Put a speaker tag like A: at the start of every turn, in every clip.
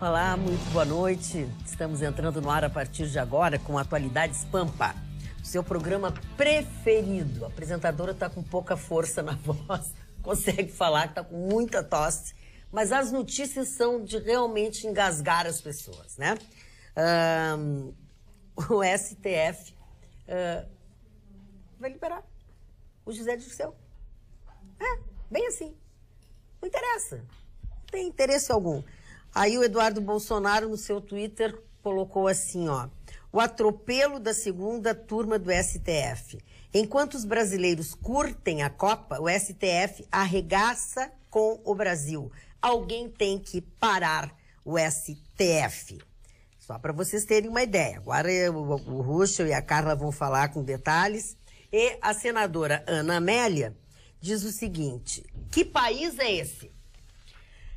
A: Olá, muito boa noite. Estamos entrando no ar a partir de agora com Atualidades Pampa, seu programa preferido. A apresentadora está com pouca força na voz, consegue falar, está com muita tosse, mas as notícias são de realmente engasgar as pessoas, né? O STF vai liberar o José Dirceu. Bem assim. Não interessa. Não tem interesse algum. Aí o Eduardo Bolsonaro, no seu Twitter, colocou assim, ó: o atropelo da segunda turma do STF. Enquanto os brasileiros curtem a Copa, o STF arregaça com o Brasil. Alguém tem que parar o STF. Só para vocês terem uma ideia. Agora o Ruschel e a Carla vão falar com detalhes. E a senadora Ana Amélia diz o seguinte: que país é esse?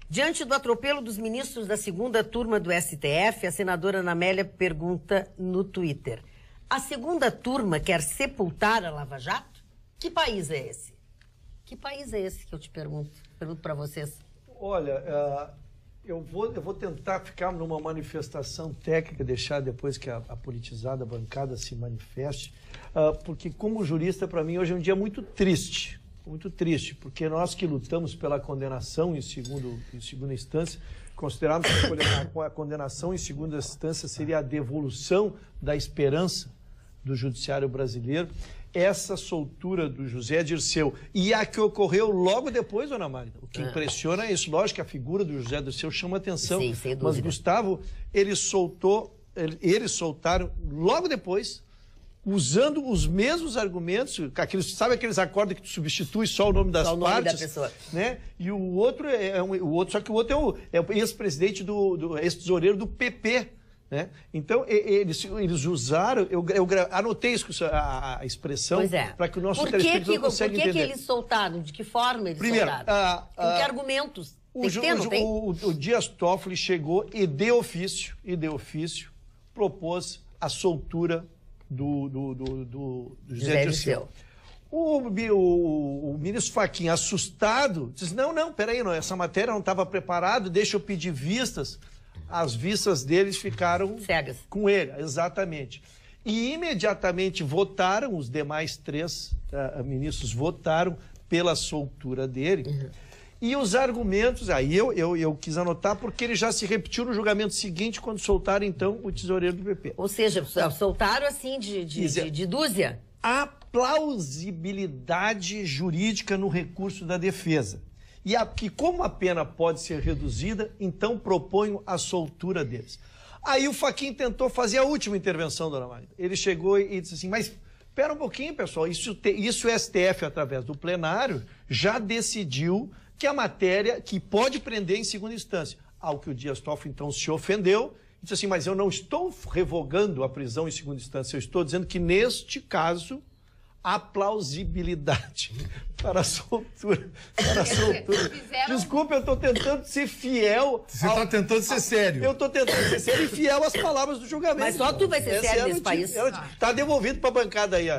A: Diante do atropelo dos ministros da segunda turma do STF, a senadora Ana Amélia pergunta no Twitter: a segunda turma quer sepultar a Lava Jato? Que país é esse? Que país é esse que eu te pergunto? Pergunto para vocês.
B: Olha, eu vou tentar ficar numa manifestação técnica, deixar depois que a politizada bancada se manifeste, porque como jurista, para mim, hoje é um dia muito triste, porque nós que lutamos pela condenação em segunda instância, consideramos que a condenação em segunda instância seria a devolução da esperança do judiciário brasileiro. Essa soltura do José Dirceu e a que ocorreu logo depois, dona Magda, o que impressiona é isso. Lógico que a figura do José Dirceu chama atenção.
A: Sim, sem dúvida.
B: Mas, Gustavo, eles soltaram logo depois, usando os mesmos argumentos, sabe aqueles acordos que tu substitui só o nome das
A: só o nome
B: partes?
A: Da pessoa.
B: Né? E o outro só que o outro é o ex-presidente do ex-tesoureiro do PP. Né? Então, eles usaram, eu anotei a expressão para que o nosso telespectador consiga entender.
A: Por que eles soltaram? De que forma eles soltaram? Com que argumentos?
B: O Dias Toffoli chegou e de ofício propôs a soltura do José Dirceu. O ministro Fachin, assustado, disse: não, peraí, essa matéria não estava preparada, deixa eu pedir vistas. As vistas deles ficaram
A: cegas
B: com ele, exatamente. E imediatamente votaram, os demais três ministros votaram pela soltura dele. Uhum. E os argumentos, aí eu quis anotar, porque ele já se repetiu no julgamento seguinte, quando soltaram, então, o tesoureiro do PP.
A: Ou seja, soltaram assim de dúzia?
B: A plausibilidade jurídica no recurso da defesa. E como a pena pode ser reduzida, então proponho a soltura deles. Aí o Fachin tentou fazer a última intervenção, dona Magda. Ele chegou e disse assim: mas espera um pouquinho, pessoal, isso o STF, através do plenário, já decidiu que a matéria que pode prender em segunda instância. Ao que o Dias Toffoli, então, se ofendeu e disse assim: mas eu não estou revogando a prisão em segunda instância, eu estou dizendo que, neste caso, a plausibilidade para a soltura. Desculpa, eu estou tentando ser fiel.
C: Você está tentando ser sério.
B: Eu estou tentando ser sério e fiel às palavras do julgamento.
A: Mas só tu vai ser sério nesse país.
B: Está devolvido para a bancada aí.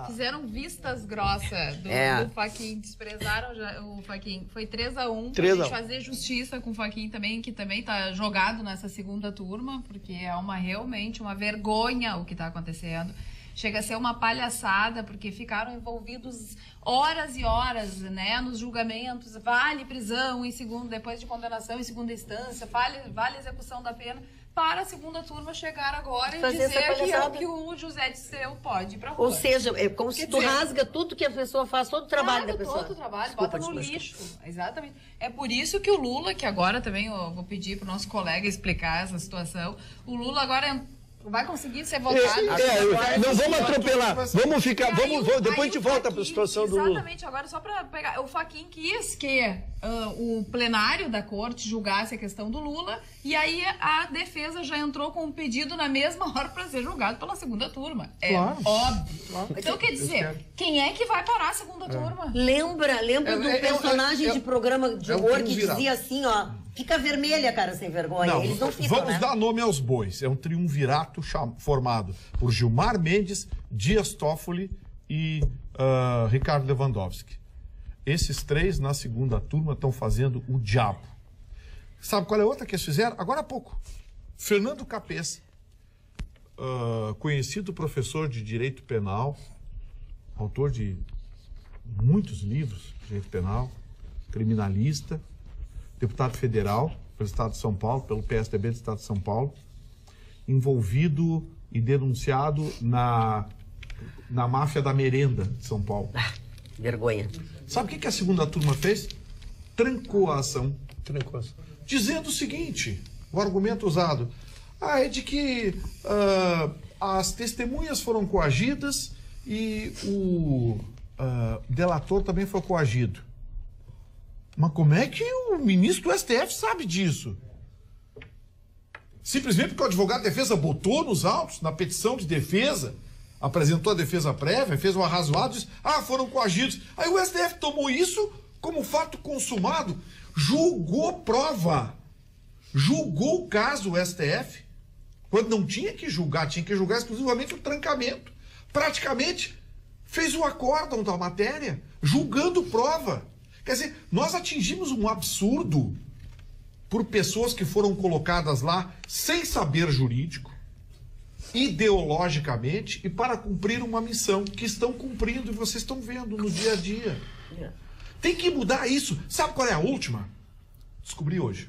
D: Fizeram vistas grossas do Fachin, desprezaram o Fachin. Foi 3-1. Pra gente fazer justiça com o Fachin também, que também está jogado nessa segunda turma, porque é realmente uma vergonha o que está acontecendo. Chega a ser uma palhaçada, porque ficaram envolvidos horas e horas, né, nos julgamentos. Vale prisão depois de condenação em segunda instância, vale execução da pena, para a segunda turma chegar agora e dizer que o José Dirceu pode ir para rua.
A: Ou seja, é como se tu rasga tudo que a pessoa faz, todo o trabalho da pessoa.
D: Todo o trabalho, bota no lixo. Exatamente. É por isso que o Lula, que agora também eu vou pedir para o nosso colega explicar essa situação, o Lula agora vai conseguir ser votado.
B: Não vamos atropelar. Vamos ficar. Depois a gente volta para a situação do Lula.
D: Exatamente. Agora, só para pegar. O Fachin quis que o plenário da corte julgasse a questão do Lula. E aí a defesa já entrou com um pedido na mesma hora para ser julgado pela segunda turma. É óbvio. Claro. Então, quer dizer, quem é que vai parar a segunda turma?
A: Lembra do personagem de programa de humor que dizia assim, ó: fica vermelha, cara, sem vergonha. Eles não ficam,
C: vamos dar nome aos bois. É um triunvirato formado por Gilmar Mendes, Dias Toffoli e Ricardo Lewandowski. Esses três, na segunda turma, estão fazendo o diabo. Sabe qual é a outra que eles fizeram? Agora há pouco. Fernando Capês, conhecido professor de direito penal, autor de muitos livros de direito penal, criminalista, deputado federal pelo Estado de São Paulo, pelo PSDB do Estado de São Paulo, envolvido e denunciado na máfia da merenda de São Paulo.
A: Vergonha.
C: Sabe o que a segunda turma fez? Trancou a ação.
B: Trancou a ação.
C: Dizendo o seguinte, o argumento usado, é de que as testemunhas foram coagidas e o delator também foi coagido. Mas como é que o ministro do STF sabe disso? Simplesmente porque o advogado de defesa botou nos autos, na petição de defesa, apresentou a defesa prévia, fez um arrazoado, disse, foram coagidos. Aí o STF tomou isso como fato consumado, julgou prova, julgou o caso o STF, quando não tinha que julgar, tinha que julgar exclusivamente o trancamento. Praticamente fez o acórdão da matéria, julgando prova. Quer dizer, nós atingimos um absurdo por pessoas que foram colocadas lá sem saber jurídico, ideologicamente e para cumprir uma missão que estão cumprindo e vocês estão vendo no dia a dia. Tem que mudar isso. Sabe qual é a última? Descobri hoje.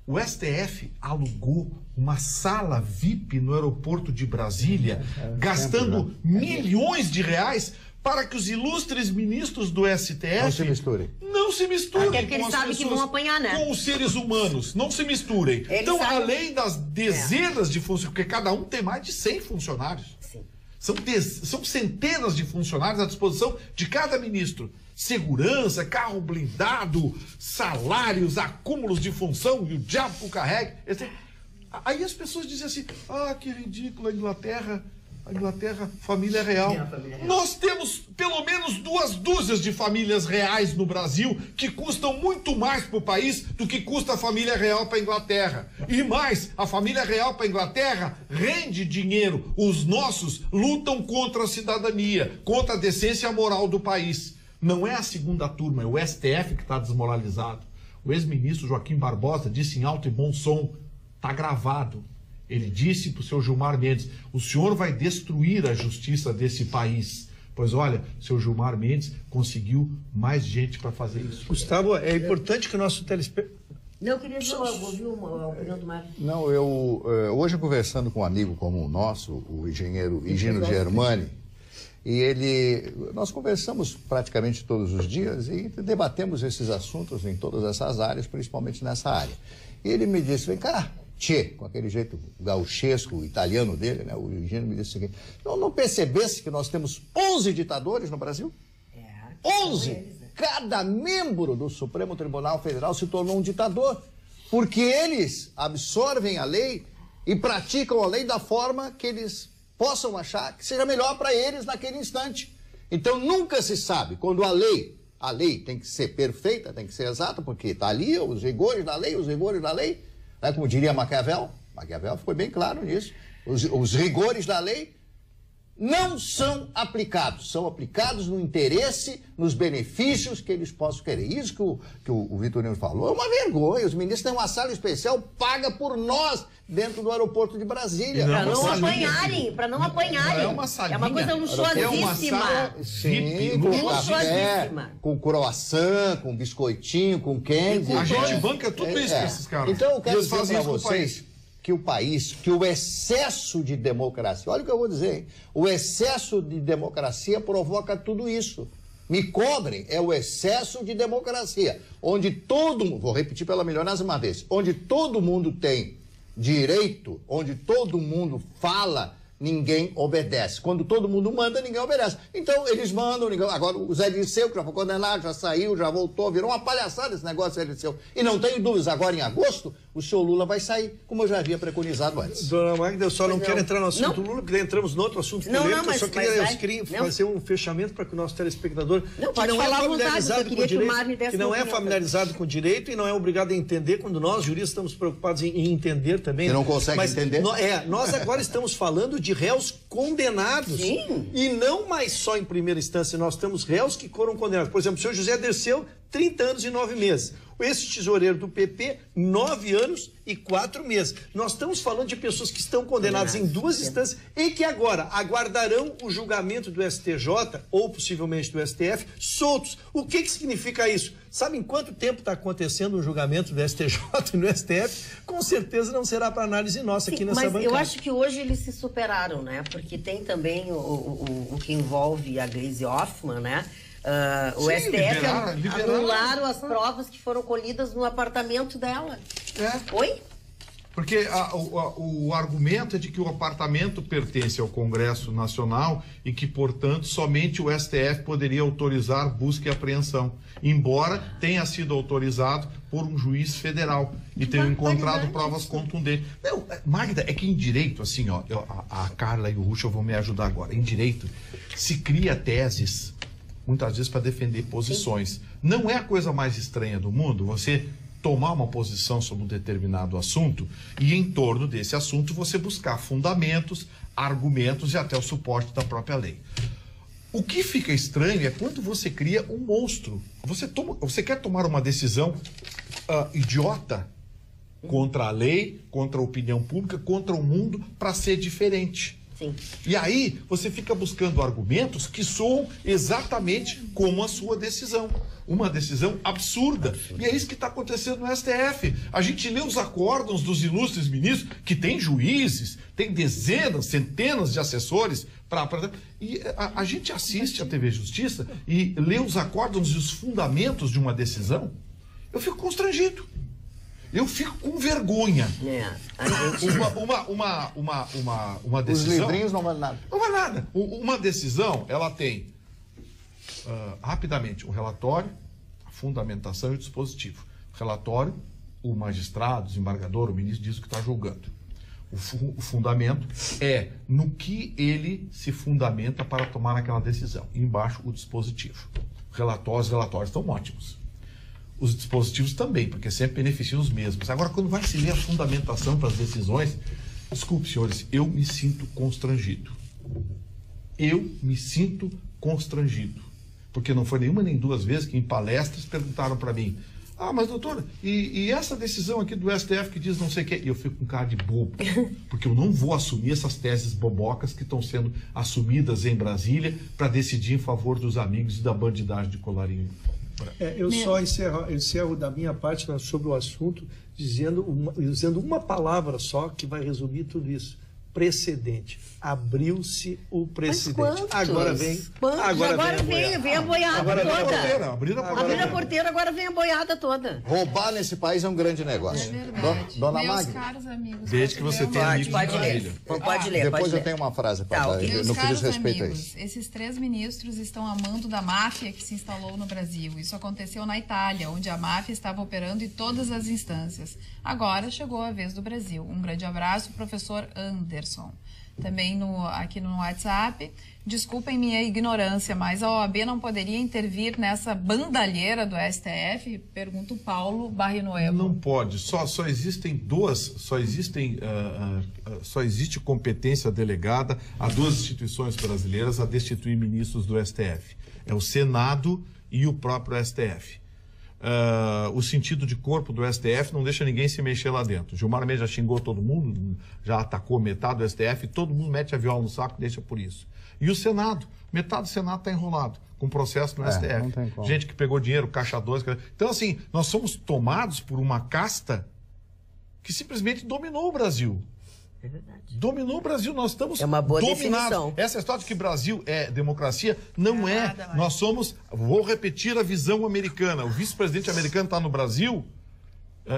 C: O STF alugou uma sala VIP no aeroporto de Brasília, gastando milhões de reais para que os ilustres ministros do STF
E: não se misturem.
A: Até porque eles sabem que vão apanhar, né?
C: Com os seres humanos. Não se misturem. Então, além das dezenas de funcionários, porque cada um tem mais de 100 funcionários.
A: Sim.
C: São centenas de funcionários à disposição de cada ministro. Segurança, carro blindado, salários, acúmulos de função e o diabo carregue. Aí as pessoas dizem assim, que ridículo, a Inglaterra, família real. Nós temos pelo menos 2 dúzias de famílias reais no Brasil que custam muito mais para o país do que custa a família real para a Inglaterra. E mais, a família real para a Inglaterra rende dinheiro. Os nossos lutam contra a cidadania, contra a decência moral do país. Não é a segunda turma, é o STF que está desmoralizado. O ex-ministro Joaquim Barbosa disse em alto e bom som, está gravado. Ele disse para o seu Gilmar Mendes, o senhor vai destruir a justiça desse país. Pois olha, o seu Gilmar Mendes conseguiu mais gente para fazer isso.
B: Gustavo, é importante que o nosso telespectador...
A: Não, eu queria ouvir a opinião do Mário.
E: Não, hoje conversando com um amigo como o nosso, o engenheiro Higino Germani, nós conversamos praticamente todos os dias e debatemos esses assuntos em todas essas áreas, principalmente nessa área. E ele me disse, vem cá, com aquele jeito gauchesco, italiano dele, né? O Higino me disse o seguinte, não percebesse que nós temos 11 ditadores no Brasil? 11! Cada membro do Supremo Tribunal Federal se tornou um ditador, porque eles absorvem a lei e praticam a lei da forma que eles possam achar que seja melhor para eles naquele instante. Então nunca se sabe, quando a lei tem que ser perfeita, tem que ser exata, porque está ali os rigores da lei, né? Como diria Maquiavel foi bem claro nisso, os rigores da lei não são aplicados, são aplicados no interesse, nos benefícios que eles possam querer. Isso que o Vitorino falou é uma vergonha. Os ministros têm uma sala especial paga por nós dentro do aeroporto de Brasília.
A: Para não apanharem.
C: É uma salinha.
A: É uma coisa luxuosíssima.
E: Sim, com café, com croissant, com biscoitinho, com candy.
C: A gente banca tudo isso com esses caras.
E: Então eu quero dizer para vocês que o excesso de democracia, olha o que eu vou dizer, hein? O excesso de democracia provoca tudo isso. Me cobrem, é o excesso de democracia, onde todo mundo, vou repetir pela milionésima vez, onde todo mundo tem direito, onde todo mundo fala, ninguém obedece. Quando todo mundo manda, ninguém obedece. Então, eles mandam, agora o Zé Dirceu, que já foi condenado, já saiu, já voltou, virou uma palhaçada esse negócio, Zé Dirceu. E não tenho dúvidas, agora em agosto, o senhor Lula vai sair, como eu já havia preconizado antes.
B: Dona Magda, eu só não quero entrar no assunto Lula, porque entramos no outro assunto polêmico. Eu só queria fazer um fechamento para que o nosso telespectador, que não é familiarizado com direito e não é obrigado a entender, quando nós, juristas, estamos preocupados em entender também.
E: Que não consegue entender?
B: Nós agora estamos falando de réus condenados.
A: Sim.
B: E não mais só em primeira instância, nós temos réus que foram condenados. Por exemplo, o senhor José Dirceu 30 anos e 9 meses. Esse tesoureiro do PP, 9 anos e 4 meses. Nós estamos falando de pessoas que estão condenadas em 2 instâncias e que agora aguardarão o julgamento do STJ ou possivelmente do STF soltos. O que significa isso? Sabe em quanto tempo está acontecendo o julgamento do STJ e do STF? Com certeza não será para análise nossa aqui nessa bancada.
A: Mas eu acho que hoje eles se superaram, né? Porque tem também o que envolve a Gleisi Hoffmann, né? O
C: Sim,
A: STF
C: liberaram.
A: anularam as provas que foram colhidas no apartamento dela. Oi?
C: Porque o argumento é de que o apartamento pertence ao Congresso Nacional e que, portanto, somente o STF poderia autorizar busca e apreensão, embora tenha sido autorizado por um juiz federal e tenha encontrado provas contundentes. Não, Magda, é que em direito, assim, ó, a Carla e o Ruschel vão me ajudar agora. Em direito, se cria teses, muitas vezes para defender posições. Não é a coisa mais estranha do mundo você tomar uma posição sobre um determinado assunto e, em torno desse assunto, você buscar fundamentos, argumentos e até o suporte da própria lei. O que fica estranho é quando você cria um monstro. Você quer tomar uma decisão idiota contra a lei, contra a opinião pública, contra o mundo, para ser diferente.
A: Sim.
C: E aí você fica buscando argumentos que soam exatamente como a sua decisão. Uma decisão absurda. E é isso que está acontecendo no STF. A gente lê os acórdãos dos ilustres ministros, que tem juízes, tem dezenas, centenas de assessores, e a gente assiste a TV Justiça e lê os acórdãos e os fundamentos de uma decisão. Eu fico constrangido. Eu fico com vergonha. Uma decisão...
E: Os livrinhos não valem nada.
C: Não vale nada. Uma decisão, ela tem, rapidamente, o relatório, a fundamentação e o dispositivo. O relatório, o magistrado, o desembargador, o ministro diz o que está julgando. O fundamento é no que ele se fundamenta para tomar aquela decisão. E embaixo, o dispositivo. Os relatórios estão ótimos. Os dispositivos também, porque sempre beneficiam os mesmos. Agora, quando vai se ler a fundamentação para as decisões, desculpe, senhores, eu me sinto constrangido. Eu me sinto constrangido. Porque não foi nenhuma nem duas vezes que em palestras perguntaram para mim: ah, mas doutora, e essa decisão aqui do STF que diz não sei o quê? E eu fico com cara de bobo, porque eu não vou assumir essas teses bobocas que estão sendo assumidas em Brasília para decidir em favor dos amigos e da bandidagem de colarinho.
B: Eu só encerro da minha parte sobre o assunto dizendo uma palavra só que vai resumir tudo isso. Precedente. Abriu-se o precedente. Agora vem
A: a boiada toda.
C: Abriram
A: a porteira, agora vem a boiada toda.
E: Roubar nesse país é um grande negócio.
D: É verdade.
E: Dona
D: Meus
E: Magda.
D: caros amigos.
C: Desde que você tenha amigos
A: Pode
C: de
A: ler.
C: Brasília.
A: Pode ler.
E: Depois eu tenho uma frase para dar,
D: Meus
E: no que diz
D: caros
E: respeito a
D: amigos,
E: isso.
D: esses 3 ministros estão a mando da máfia que se instalou no Brasil. Isso aconteceu na Itália, onde a máfia estava operando em todas as instâncias. Agora chegou a vez do Brasil. Um grande abraço, professor Anderson. Também aqui no WhatsApp. Desculpem minha ignorância, mas a OAB não poderia intervir nessa bandalheira do STF? Pergunta o Paulo Barrinoevo.
C: Não pode. Só existe competência delegada a 2 instituições brasileiras a destituir ministros do STF. É o Senado e o próprio STF. O sentido de corpo do STF não deixa ninguém se mexer lá dentro. Gilmar Mendes já xingou todo mundo, já atacou metade do STF, todo mundo mete a viola no saco e deixa por isso. E o Senado, metade do Senado está enrolado com processo no STF.
E: Não tem como.
C: Gente que pegou dinheiro, caixa 2. Então, assim, nós somos tomados por uma casta que simplesmente dominou o Brasil.
A: É verdade.
C: Dominou o Brasil, nós estamos
A: É uma boa
C: dominados.
A: definição.
C: Essa história de que Brasil é democracia, não é.
D: Nada mais.
C: Nós somos, vou repetir a visão americana. O vice-presidente americano está no Brasil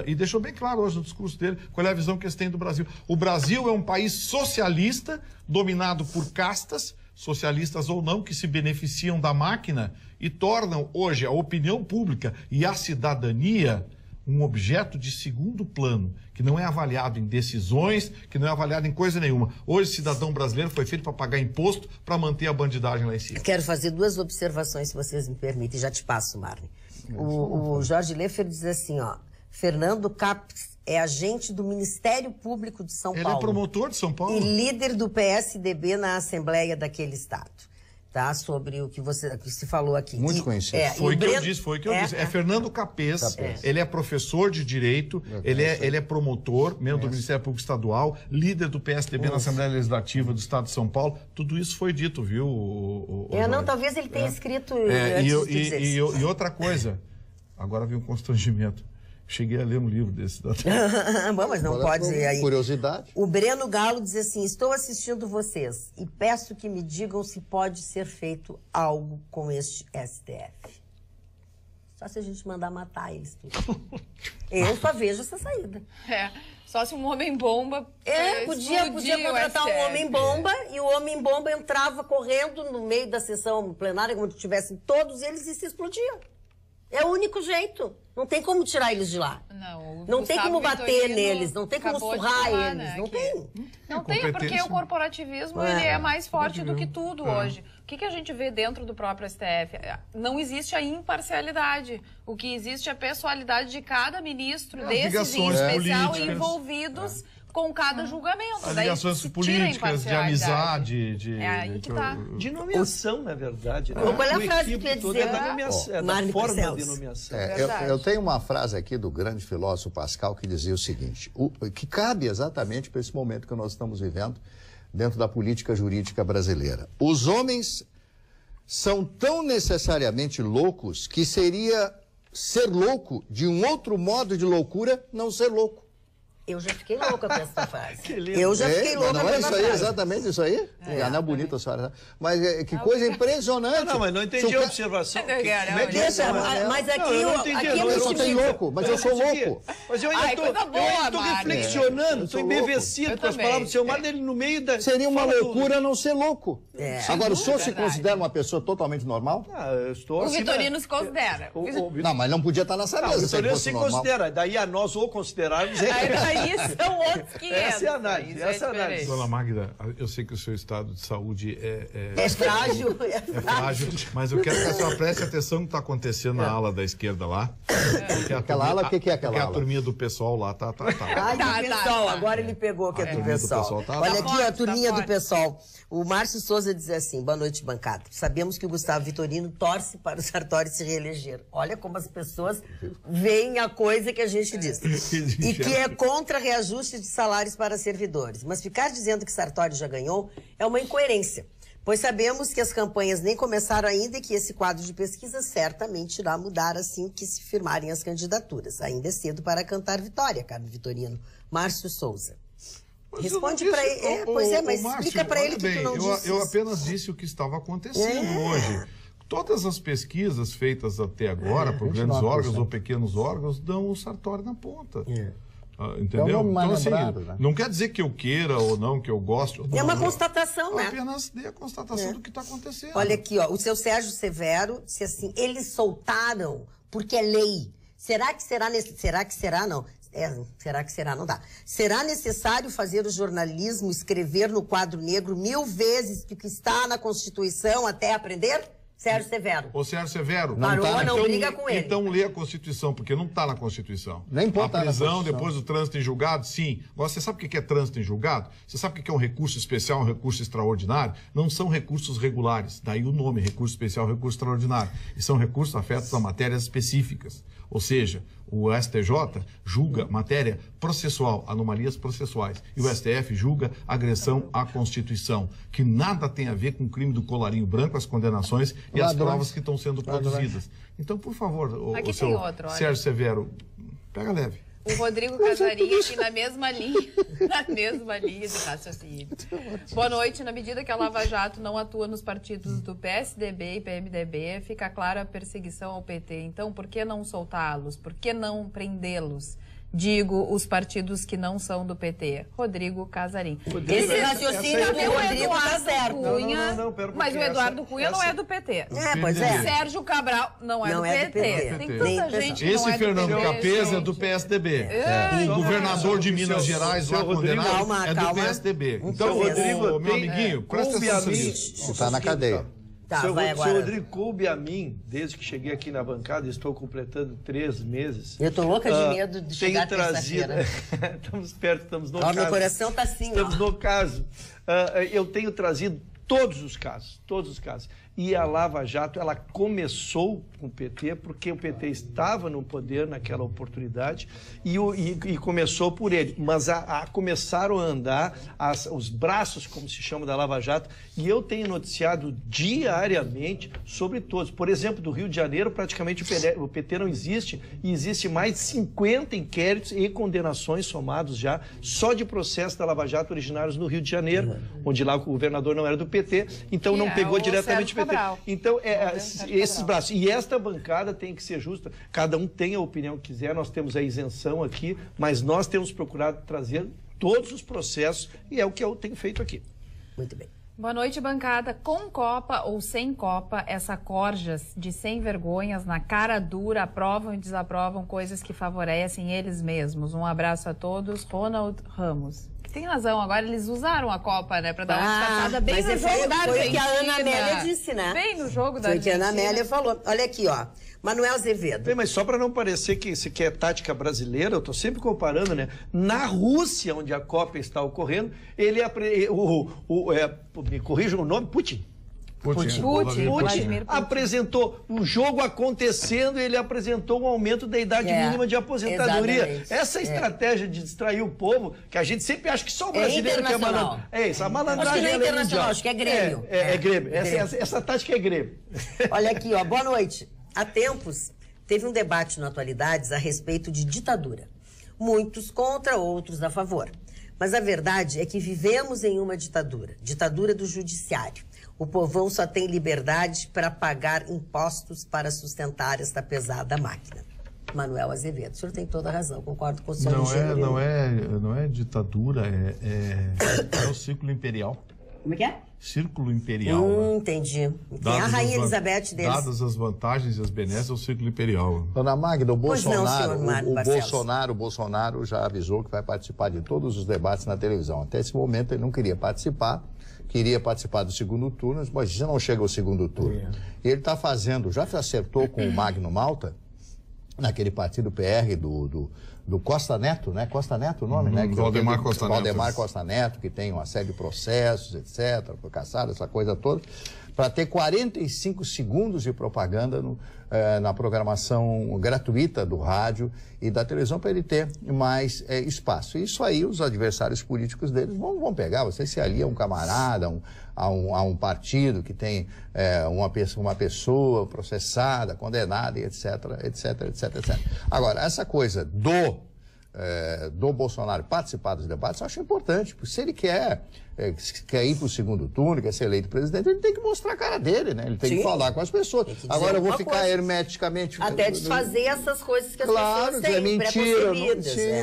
C: e deixou bem claro hoje no discurso dele qual é a visão que eles têm do Brasil. O Brasil é um país socialista, dominado por castas, socialistas ou não, que se beneficiam da máquina e tornam hoje a opinião pública e a cidadania um objeto de segundo plano, que não é avaliado em decisões, que não é avaliado em coisa nenhuma. Hoje, cidadão brasileiro foi feito para pagar imposto para manter a bandidagem lá em cima.
A: Quero fazer 2 observações, se vocês me permitem. Já te passo, Marley. O Jorge Leffer diz assim, ó: Fernando Capes é agente do Ministério Público de São Paulo.
C: Ele é promotor de São Paulo.
A: E líder do PSDB na Assembleia daquele estado. tá? Sobre o que se falou aqui.
E: Muito conhecido.
C: Foi o que eu disse. É Fernando Capês. Ele é professor de Direito, ele é promotor, membro do Ministério Público Estadual, líder do PSDB na Assembleia Legislativa do Estado de São Paulo. Tudo isso foi dito, viu?
A: Talvez ele tenha escrito
C: e outra coisa, agora vem um constrangimento. Cheguei a ler um livro desse.
A: Bom, mas não pode ir aí.
E: Curiosidade.
A: O Breno Galo diz assim: estou assistindo vocês e peço que me digam se pode ser feito algo com este STF. Só se a gente mandar matar eles tudo. Eu só vejo essa saída.
D: Só se um homem-bomba...
A: Podia contratar um homem-bomba e o homem-bomba entrava correndo no meio da sessão plenária, como se tivessem todos eles, e se explodiam. É o único jeito. Não tem como tirar eles de lá. Não tem como bater neles, não tem como surrar eles.
D: Né,
A: não tem.
D: Não tem, porque o corporativismo ele é mais forte do que tudo hoje. O que a gente vê dentro do próprio STF? Não existe a imparcialidade. O que existe é a pessoalidade de cada ministro, desses em especial, envolvidos com cada julgamento.
C: Ligações políticas, de amizade,
B: de nomeação, na verdade. Né?
A: Qual é a frase que eu ia dizer?
B: Da forma de nomeação.
E: Eu tenho uma frase aqui do grande filósofo Pascal que dizia o seguinte, que cabe exatamente para esse momento que nós estamos vivendo dentro da política jurídica brasileira. Os homens são tão necessariamente loucos que seria ser louco de um outro modo de loucura não ser louco.
A: Eu já fiquei louca com essa frase. Eu já fiquei louca
E: com essa frase. Não é isso aí,
A: exatamente
E: isso aí? Não é bonita a senhora. Mas que coisa impressionante.
B: Não, mas não entendi a observação.
A: Mas aqui
E: eu só tenho louco, mas eu sou louco.
B: Mas eu ainda estou reflexionando, estou embevecido com as palavras do seu Mário, ele no meio da...
E: Seria uma loucura não ser louco. Agora, o senhor se considera uma pessoa totalmente normal?
B: Eu estou
D: o Vitorino se considera.
E: Não, mas não podia estar nessa mesa.
B: O Vitorino se considera. Daí a nós ou considerarmos...
D: Aí são outros 500.
B: Essa é a análise. Essa é a análise.
C: Dona Magda, eu sei que o seu estado de saúde
A: é frágil.
C: É frágil, mas eu quero que a senhora preste atenção no que está acontecendo na ala da esquerda lá.
E: Aquela ala, o que é aquela ala?
C: Porque a turminha do pessoal lá tá.
A: Pessoal, agora ele pegou que é do pessoal. Olha aqui, a turminha do pessoal. O Márcio Souza diz assim: boa noite, bancada. Sabemos que o Gustavo Vitorino torce para o Sartori se reeleger. Olha como as pessoas veem a coisa que a gente diz. E que é contra reajuste de salários para servidores. Mas ficar dizendo que Sartori já ganhou é uma incoerência, pois sabemos que as campanhas nem começaram ainda e que esse quadro de pesquisa certamente irá mudar assim que se firmarem as candidaturas. Ainda é cedo para cantar vitória, caro Vitorino. Márcio Souza. Responde para ele. Mas Márcio, explica para ele que tu não disse.
C: Eu apenas disse o que estava acontecendo hoje. Todas as pesquisas feitas até agora por grandes órgãos ou pequenos órgãos dão o Sartori na ponta. Entendeu? Então, assim, não quer dizer que eu queira ou não, que eu gosto.
A: É uma constatação, né?
C: Apenas dei a constatação do que está acontecendo.
A: Olha aqui, ó, o seu Sérgio Severo disse assim: eles soltaram porque é lei. Será que será não? Será que será? Não dá. Será necessário fazer o jornalismo escrever no quadro negro 1000 vezes o que está na Constituição até aprender? Sérgio Severo.
C: Ô, Sérgio Severo,
A: não briga com ele.
C: Então lê a Constituição, porque não está na Constituição.
E: Nem pode estar na Constituição.
C: Depois do trânsito em julgado, sim. Agora, você sabe o que é trânsito em julgado? Você sabe o que é um recurso especial, um recurso extraordinário? Não são recursos regulares. Daí o nome, recurso especial, recurso extraordinário. E são recursos afetos a matérias específicas. Ou seja, o STJ julga matéria processual, anomalias processuais. E o STF julga agressão à Constituição, que nada tem a ver com o crime do colarinho branco, as condenações e as provas que estão sendo produzidas. Então, por favor, o seu Sérgio Severo, pega leve.
D: O Rodrigo Casarinho aqui na mesma linha de raciocínio. Boa noite. Na medida que a Lava Jato não atua nos partidos do PSDB e PMDB, fica clara a perseguição ao PT. Então, por que não soltá-los? Por que não prendê-los? Digo, os partidos que não são do PT. Rodrigo Casarim.
A: Esse raciocínio do Rodrigo tá certo.
D: Cunha, mas o Eduardo Cunha não é do PT.
A: Pois é.
D: Sérgio Cabral não é do PT. Tem tanta gente que não é do PT.
C: Esse Fernando Capês é do PSDB. O governador de Minas Gerais, lá condenado, é do PSDB. Então, Rodrigo, meu amiguinho, presta atenção nisso.
E: Está na cadeia.
B: Seu Rodrigo, coube a mim, desde que cheguei aqui na bancada, estou completando 3 meses.
A: Eu estou louca de medo de chegar terça-feira.
B: Estamos perto, estamos no caso.
A: Meu coração está assim,
B: Estamos no caso. Eu tenho trazido todos os casos. e a Lava Jato, ela começou com o PT, porque o PT estava no poder naquela oportunidade e começou por ele. Mas começaram a andar os braços, como se chama, da Lava Jato, e eu tenho noticiado diariamente sobre todos. Por exemplo, do Rio de Janeiro, praticamente o PT não existe, e existe mais de 50 inquéritos e condenações somados já, só de processo da Lava Jato originários no Rio de Janeiro, onde lá o governador não era do PT, então não pegou diretamente o PT. Então, esses braços. E esta bancada tem que ser justa. Cada um tem a opinião que quiser, nós temos a isenção aqui, mas nós temos procurado trazer todos os processos e é o que eu tenho feito aqui.
A: Muito bem.
D: Boa noite, bancada. Com Copa ou sem Copa, essa corjas de sem vergonhas na cara dura aprovam e desaprovam coisas que favorecem eles mesmos. Um abraço a todos. Ronald Ramos. Tem razão, agora eles usaram a Copa, né, para dar uma disfarçada bem no jogo da Argentina.
A: Foi o que a Ana Amélia disse, né?
D: Bem no jogo da Argentina. Foi o que a
A: Ana Amélia falou. Olha aqui, ó. Manuel Azevedo.
B: Bem, mas só para não parecer que isso aqui é tática brasileira, eu estou sempre comparando, né? Na Rússia, onde a Copa está ocorrendo, me corrijam o nome, Putin apresentou o jogo acontecendo, ele apresentou um aumento da idade mínima de aposentadoria.
A: Exatamente.
B: Essa estratégia de distrair o povo, que a gente sempre acha que só o brasileiro que é malandro. É isso, a malandragem.
A: Acho que não é internacional, acho que é Grêmio.
B: É Grêmio. Essa tática é Grêmio.
A: Olha aqui, ó, boa noite. Há tempos, teve um debate no Atualidades a respeito de ditadura. Muitos contra, outros a favor. Mas a verdade é que vivemos em uma ditadura do judiciário. O povão só tem liberdade para pagar impostos para sustentar esta pesada máquina. Manuel Azevedo, o senhor tem toda a razão, concordo com o senhor.
F: Não é ditadura, é o círculo imperial.
A: Como é que é?
F: Círculo imperial.
A: Entendi. A Rainha Elizabeth deles.
F: Dadas as vantagens e as benesses, é o círculo imperial.
E: Dona Magda, o Bolsonaro,
A: não,
E: o Bolsonaro já avisou que vai participar de todos os debates na televisão. Até esse momento ele não queria participar, queria participar do segundo turno, mas já não chega ao segundo turno. E ele está fazendo, já acertou com o Magno Malta, naquele partido PR do Costa Neto, né? Costa Neto o nome, né?
F: Valdemar Costa Neto.
E: Valdemar Costa Neto, que tem uma série de processos, etc., foi caçado, essa coisa toda, para ter 45 segundos de propaganda na programação gratuita do rádio e da televisão, para ele ter mais espaço. Isso aí os adversários políticos deles vão pegar. Você se alia a um camarada, a um partido que tem uma pessoa processada, condenada, etc, etc, etc, etc. Agora, essa coisa do Bolsonaro participar dos debates, eu acho importante, porque se ele quer ir para o segundo turno, quer ser eleito presidente, ele tem que mostrar a cara dele, né? Ele tem que falar com as pessoas. Agora eu vou ficar hermeticamente...
A: Até desfazer essas coisas que as pessoas têm,
E: é mentira,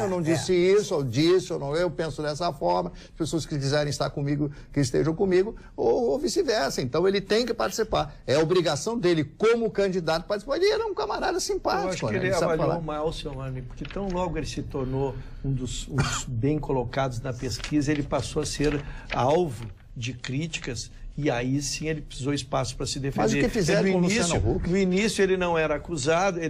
E: eu não disse isso, ou disse, eu penso dessa forma, as pessoas que quiserem estar comigo, que estejam comigo, ou vice-versa. Então ele tem que participar. É obrigação dele, como candidato, participar. Ele era um camarada simpático.
B: Eu acho que ele avaliou mal, seu Armin, porque tão logo ele se tornou um dos bem colocados na pesquisa, ele passou a ser alvo de críticas e aí sim ele precisou espaço para se defender.
E: Mas o que fizeram com o Luciano Huck?
B: No início ele não era acusado,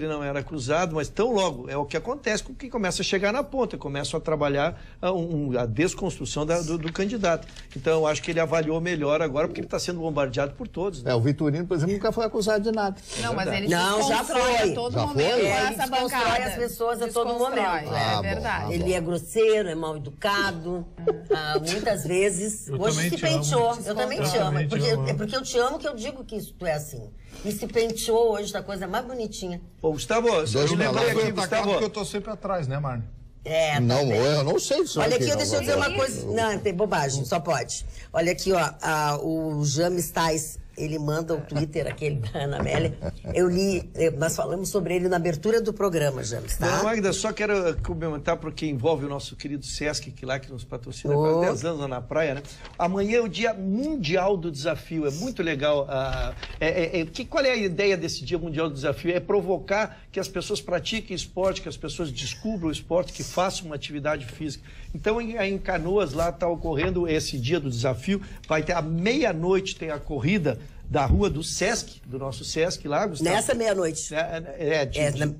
B: mas tão logo é o que acontece com quem começa a chegar na ponta, começam a trabalhar a desconstrução do candidato. Então eu acho que ele avaliou melhor agora, porque ele está sendo bombardeado por todos. Né?
E: O Vitorino, por exemplo, nunca foi acusado de nada.
D: Não, mas ele
A: já foi
D: a todo momento.
A: Ele desconstrói as pessoas a todo momento.
D: É verdade.
A: Ele é grosseiro, é mal educado, muitas vezes. Hoje se penteou, eu também te amo. É porque eu te amo que eu digo que isso é assim. E se penteou hoje da coisa mais bonitinha.
B: Ô, Gustavo, eu lembrei aqui, Gustavo.
F: Porque eu tô sempre atrás, né, Marne?
E: Eu não sei disso.
A: Olha aqui, deixa eu dizer uma coisa. Não, tem bobagem, só pode. Olha aqui, ó, o James Tais, ele manda o Twitter, aquele da Ana Amélia. Eu li, nós falamos sobre ele na abertura do programa, James, tá?
B: Não, Magda, só quero comentar porque envolve o nosso querido Sesc, que nos patrocina há 10 anos lá na praia, né? Amanhã é o Dia Mundial do Desafio, é muito legal. Qual é a ideia desse Dia Mundial do Desafio? É provocar que as pessoas pratiquem esporte, que as pessoas descubram o esporte, que façam uma atividade física. Então, em Canoas, lá está ocorrendo esse Dia do Desafio, vai ter à meia-noite tem a corrida da rua do Sesc, do nosso Sesc lá, Gustavo.
A: Nessa meia-noite.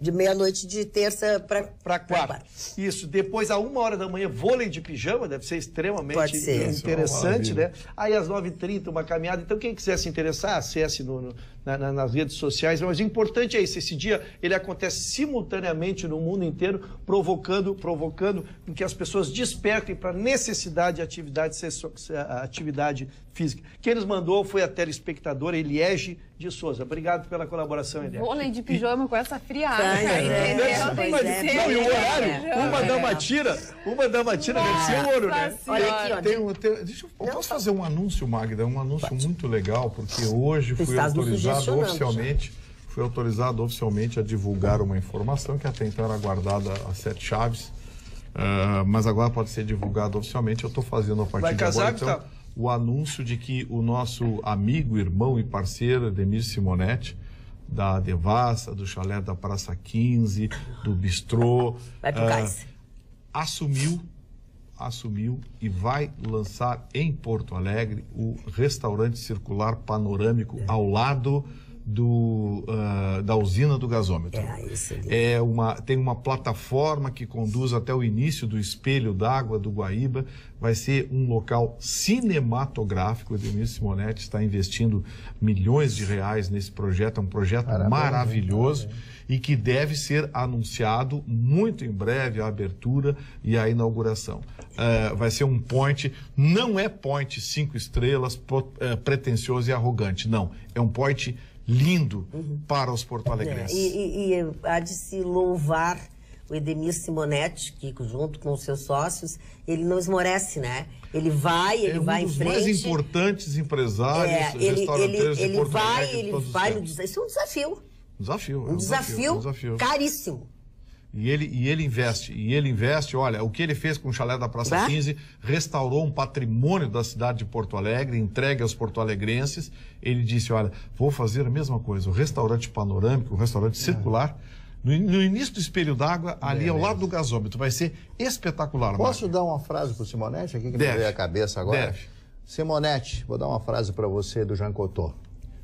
A: De meia-noite de terça para quarta.
B: Isso. Depois, às 1h da manhã, vôlei de pijama, deve ser extremamente interessante, né? Aí, às 9h30, uma caminhada. Então, quem quiser se interessar, acesse nas redes sociais. Mas o importante é isso. Esse dia, ele acontece simultaneamente no mundo inteiro, provocando em que as pessoas despertem para a necessidade de atividade física. Quem nos mandou foi a telespectadora Eliege de Souza. Obrigado pela colaboração, Eliege.
D: Vôlei de pijama com essa friagem.
B: Não, e o horário, uma dama tira deve ser ouro, né?
D: Olha aqui,
F: ó. Posso fazer um anúncio, Magda? Um anúncio muito legal, porque hoje fui autorizado oficialmente a divulgar uma informação que até então era guardada a 7 chaves, mas agora pode ser divulgado oficialmente. Eu estou fazendo a partir de agora, então, o anúncio de que o nosso amigo, irmão e parceiro, Edemir Simonetti, da Devassa, do Chalé da Praça 15, do Bistrô, assumiu e vai lançar em Porto Alegre o restaurante circular panorâmico ao lado da usina do gasômetro. Tem uma plataforma que conduz até o início do espelho d'água do Guaíba. Vai ser um local cinematográfico. O Edemir Simonetti está investindo milhões de reais nesse projeto. É um projeto maravilhoso e que deve ser anunciado muito em breve, a abertura e a inauguração. Vai ser um point, não é point 5 estrelas, pretensioso e arrogante, não. É um point lindo para os porto-alegrenses.
A: E há de se louvar o Edemir Simonetti, que junto com os seus sócios, ele não esmorece, né? Ele vai em frente.
F: É um dos mais importantes empresários, restaurantes de Porto Alegre.
A: Ele vai no desafio. Isso é um desafio caríssimo.
F: E ele investe, olha, o que ele fez com o Chalé da Praça 15, restaurou um patrimônio da cidade de Porto Alegre, entregue aos porto-alegrenses. Ele disse, olha, vou fazer a mesma coisa, o restaurante panorâmico, o restaurante circular, no início do espelho d'água, ali ao lado do gasômetro. Vai ser espetacular.
E: Posso dar uma frase para o Simonetti aqui, que me veio à cabeça agora?
F: Deve.
E: Simonetti, vou dar uma frase para você do Jean Cocteau.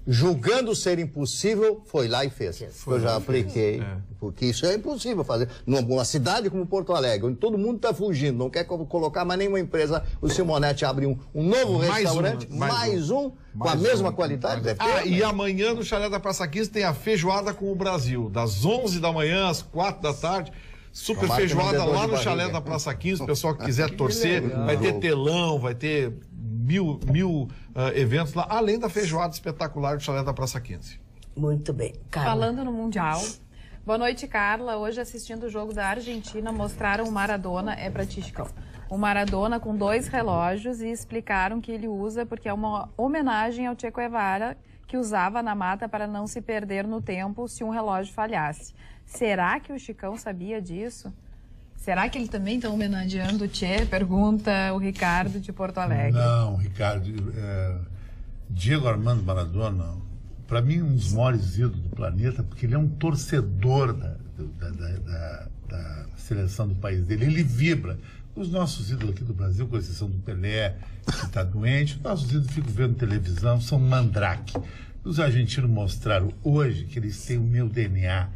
E: Julgando ser impossível, foi lá e fez. Eu já apliquei, porque isso é impossível fazer. Numa cidade como Porto Alegre, onde todo mundo está fugindo, não quer colocar mais nenhuma empresa, o Simonetti abre um novo restaurante, mais um, com a mesma qualidade.
F: E amanhã no Chalé da Praça 15 tem a feijoada com o Brasil, das 11 da manhã às 4 da tarde. Super feijoada lá no Chalé da Praça 15, o pessoal que quiser torcer, vai ter telão, vai ter mil eventos lá, além da feijoada espetacular do Chalé da Praça 15.
A: Muito bem. Carla.
D: Falando no Mundial. Boa noite, Carla. Hoje, assistindo o jogo da Argentina, mostraram o Maradona, pra ti, Chicão. O Maradona com 2 relógios e explicaram que ele usa porque é uma homenagem ao Che Guevara, que usava na mata para não se perder no tempo se um relógio falhasse. Será que o Chicão sabia disso? Será que ele também está homenageando o Che? Pergunta o Ricardo de Porto Alegre.
G: Não, Ricardo. Diego Armando Maradona, para mim, um dos maiores ídolos do planeta, porque ele é um torcedor da seleção do país dele. Ele vibra. Os nossos ídolos aqui do Brasil, com exceção do Pelé, que está doente, os nossos ídolos ficam vendo televisão, são mandrake. Os argentinos mostraram hoje que eles têm o meu DNA.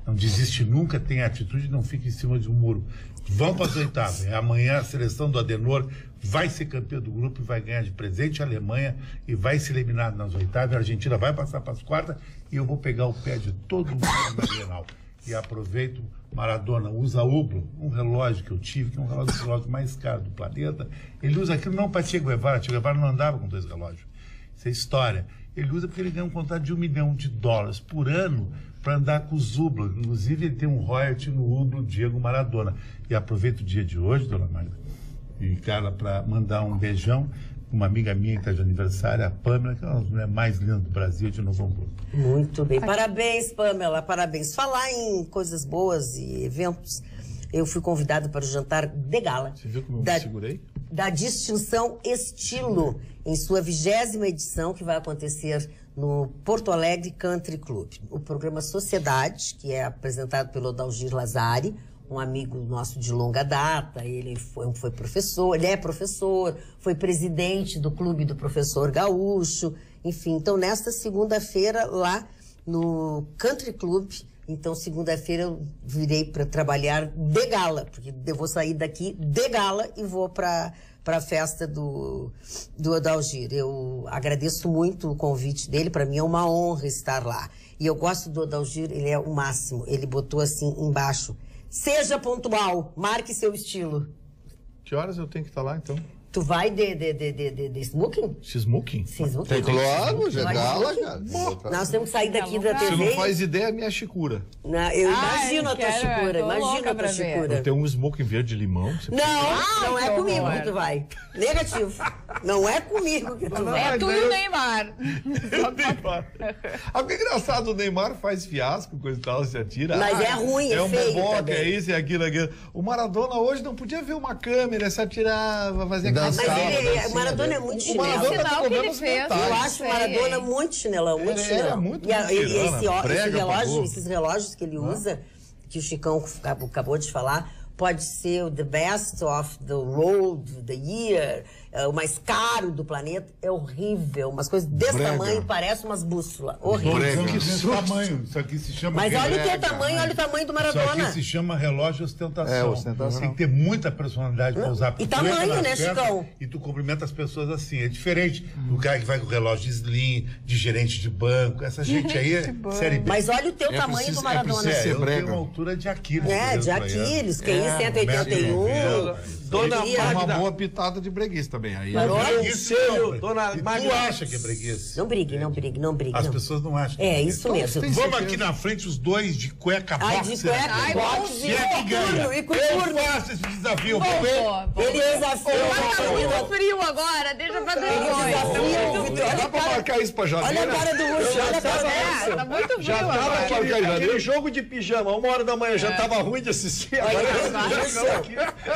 G: Não desiste nunca, tem atitude, não fica em cima de um muro. Vão para as oitavas. Amanhã a seleção do Adenor vai ser campeã do grupo e vai ganhar de presente a Alemanha e vai ser eliminada nas oitavas. A Argentina vai passar para as quartas e eu vou pegar o pé de todo mundo na Bienal. E aproveito, Maradona usa Hublot, um relógio que eu tive, que é um relógio mais caro do planeta. Ele usa aquilo não para Che Guevara. Che Guevara não andava com 2 relógios. Isso é história. Ele usa porque ele ganha um contrato de $1 milhão por ano para andar com os Hublot. Inclusive, ele tem um royalty no Hublot Diego Maradona. E aproveito o dia de hoje, dona Magda e Carla, para mandar um beijão. Uma amiga minha que está de aniversário, a Pamela, que é uma mulher mais linda do Brasil, de Novo Hamburgo.
A: Muito bem. Parabéns, Pamela, parabéns. Falar em coisas boas e eventos, eu fui convidada para o jantar de gala.
F: Você viu como eu me segurei?
A: Da Distinção Estilo, em sua 20ª edição, que vai acontecer no Porto Alegre Country Club. O programa Sociedade, que é apresentado pelo Dalgir Lazari, um amigo nosso de longa data, ele foi professor, ele é professor, foi presidente do Clube do Professor Gaúcho, enfim. Então, nesta segunda-feira, lá no Country Club, então, segunda-feira eu virei para trabalhar de gala, porque eu vou sair daqui de gala e vou para a festa do Odalgir. Eu agradeço muito o convite dele, para mim é uma honra estar lá. E eu gosto do Odalgir, ele é o máximo. Ele botou assim embaixo: seja pontual, marque seu estilo.
F: Que horas eu tenho que estar lá, então?
A: Tu vai de smoking?
F: Smoking?
A: Smoking?
E: Claro, já gala, cara.
A: Nós temos que sair daqui da TV.
F: Você não faz ideia, minha Chicura.
A: Eu imagino a tua Chicura, imagina a tua Chicura.
F: Eu tenho um smoking verde limão.
A: Não é comigo que tu vai. Negativo. Não é comigo que tu vai.
D: É tu e o Neymar.
F: Algo engraçado, o Neymar faz fiasco, coisa e tal, se atira.
A: Mas é ruim,
F: é um
A: feio
F: boboca,
A: também.
F: é isso, é aquilo. O Maradona hoje não podia ver uma câmera, se atirava, fazer
A: Mas o Maradona é muito chinelo. Eu acho o Maradona muito chinelão, muito chinelão. Esses relógios que ele usa, que o Chicão acabou de falar, pode ser o the best of the world, the year, o mais caro do planeta. É horrível. Umas coisas desse tamanho, parece umas bússolas. Horrível.
G: Desse tamanho. Isso aqui se chama...
A: Mas olha o teu tamanho, olha o tamanho do Maradona.
G: Isso aqui se chama relógio ostentação.
E: Ostentação.
G: Tem que ter muita personalidade para usar.
A: E tamanho, né, Chicão?
G: E tu cumprimenta as pessoas assim. É diferente do cara que vai com relógio slim, de gerente de banco. Essa gente aí é série B.
A: Mas olha o teu tamanho do Maradona.
G: Eu tenho uma altura de Aquiles.
A: De Aquiles. Quem é 181...
F: Dona Magda, uma boa pitada de breguice também. Aí
G: Dona Magda, tu acha que é breguice?
A: Não brigue.
G: As pessoas não acham.
A: É isso mesmo.
G: Vamos aqui na frente os dois de cueca boxer.
A: De cueca boxer
G: e com turno. Eu faço esse desafio.
A: Ele desafia.
D: Tá muito frio agora, deixa pra depois.
F: Dá pra marcar isso pra janeiro?
A: Olha a cara do Russo, olha a cara do Russo.
D: Tá muito frio
B: Já
D: agora.
B: tava aquele jogo de pijama, 1h da manhã, já tava ruim de assistir.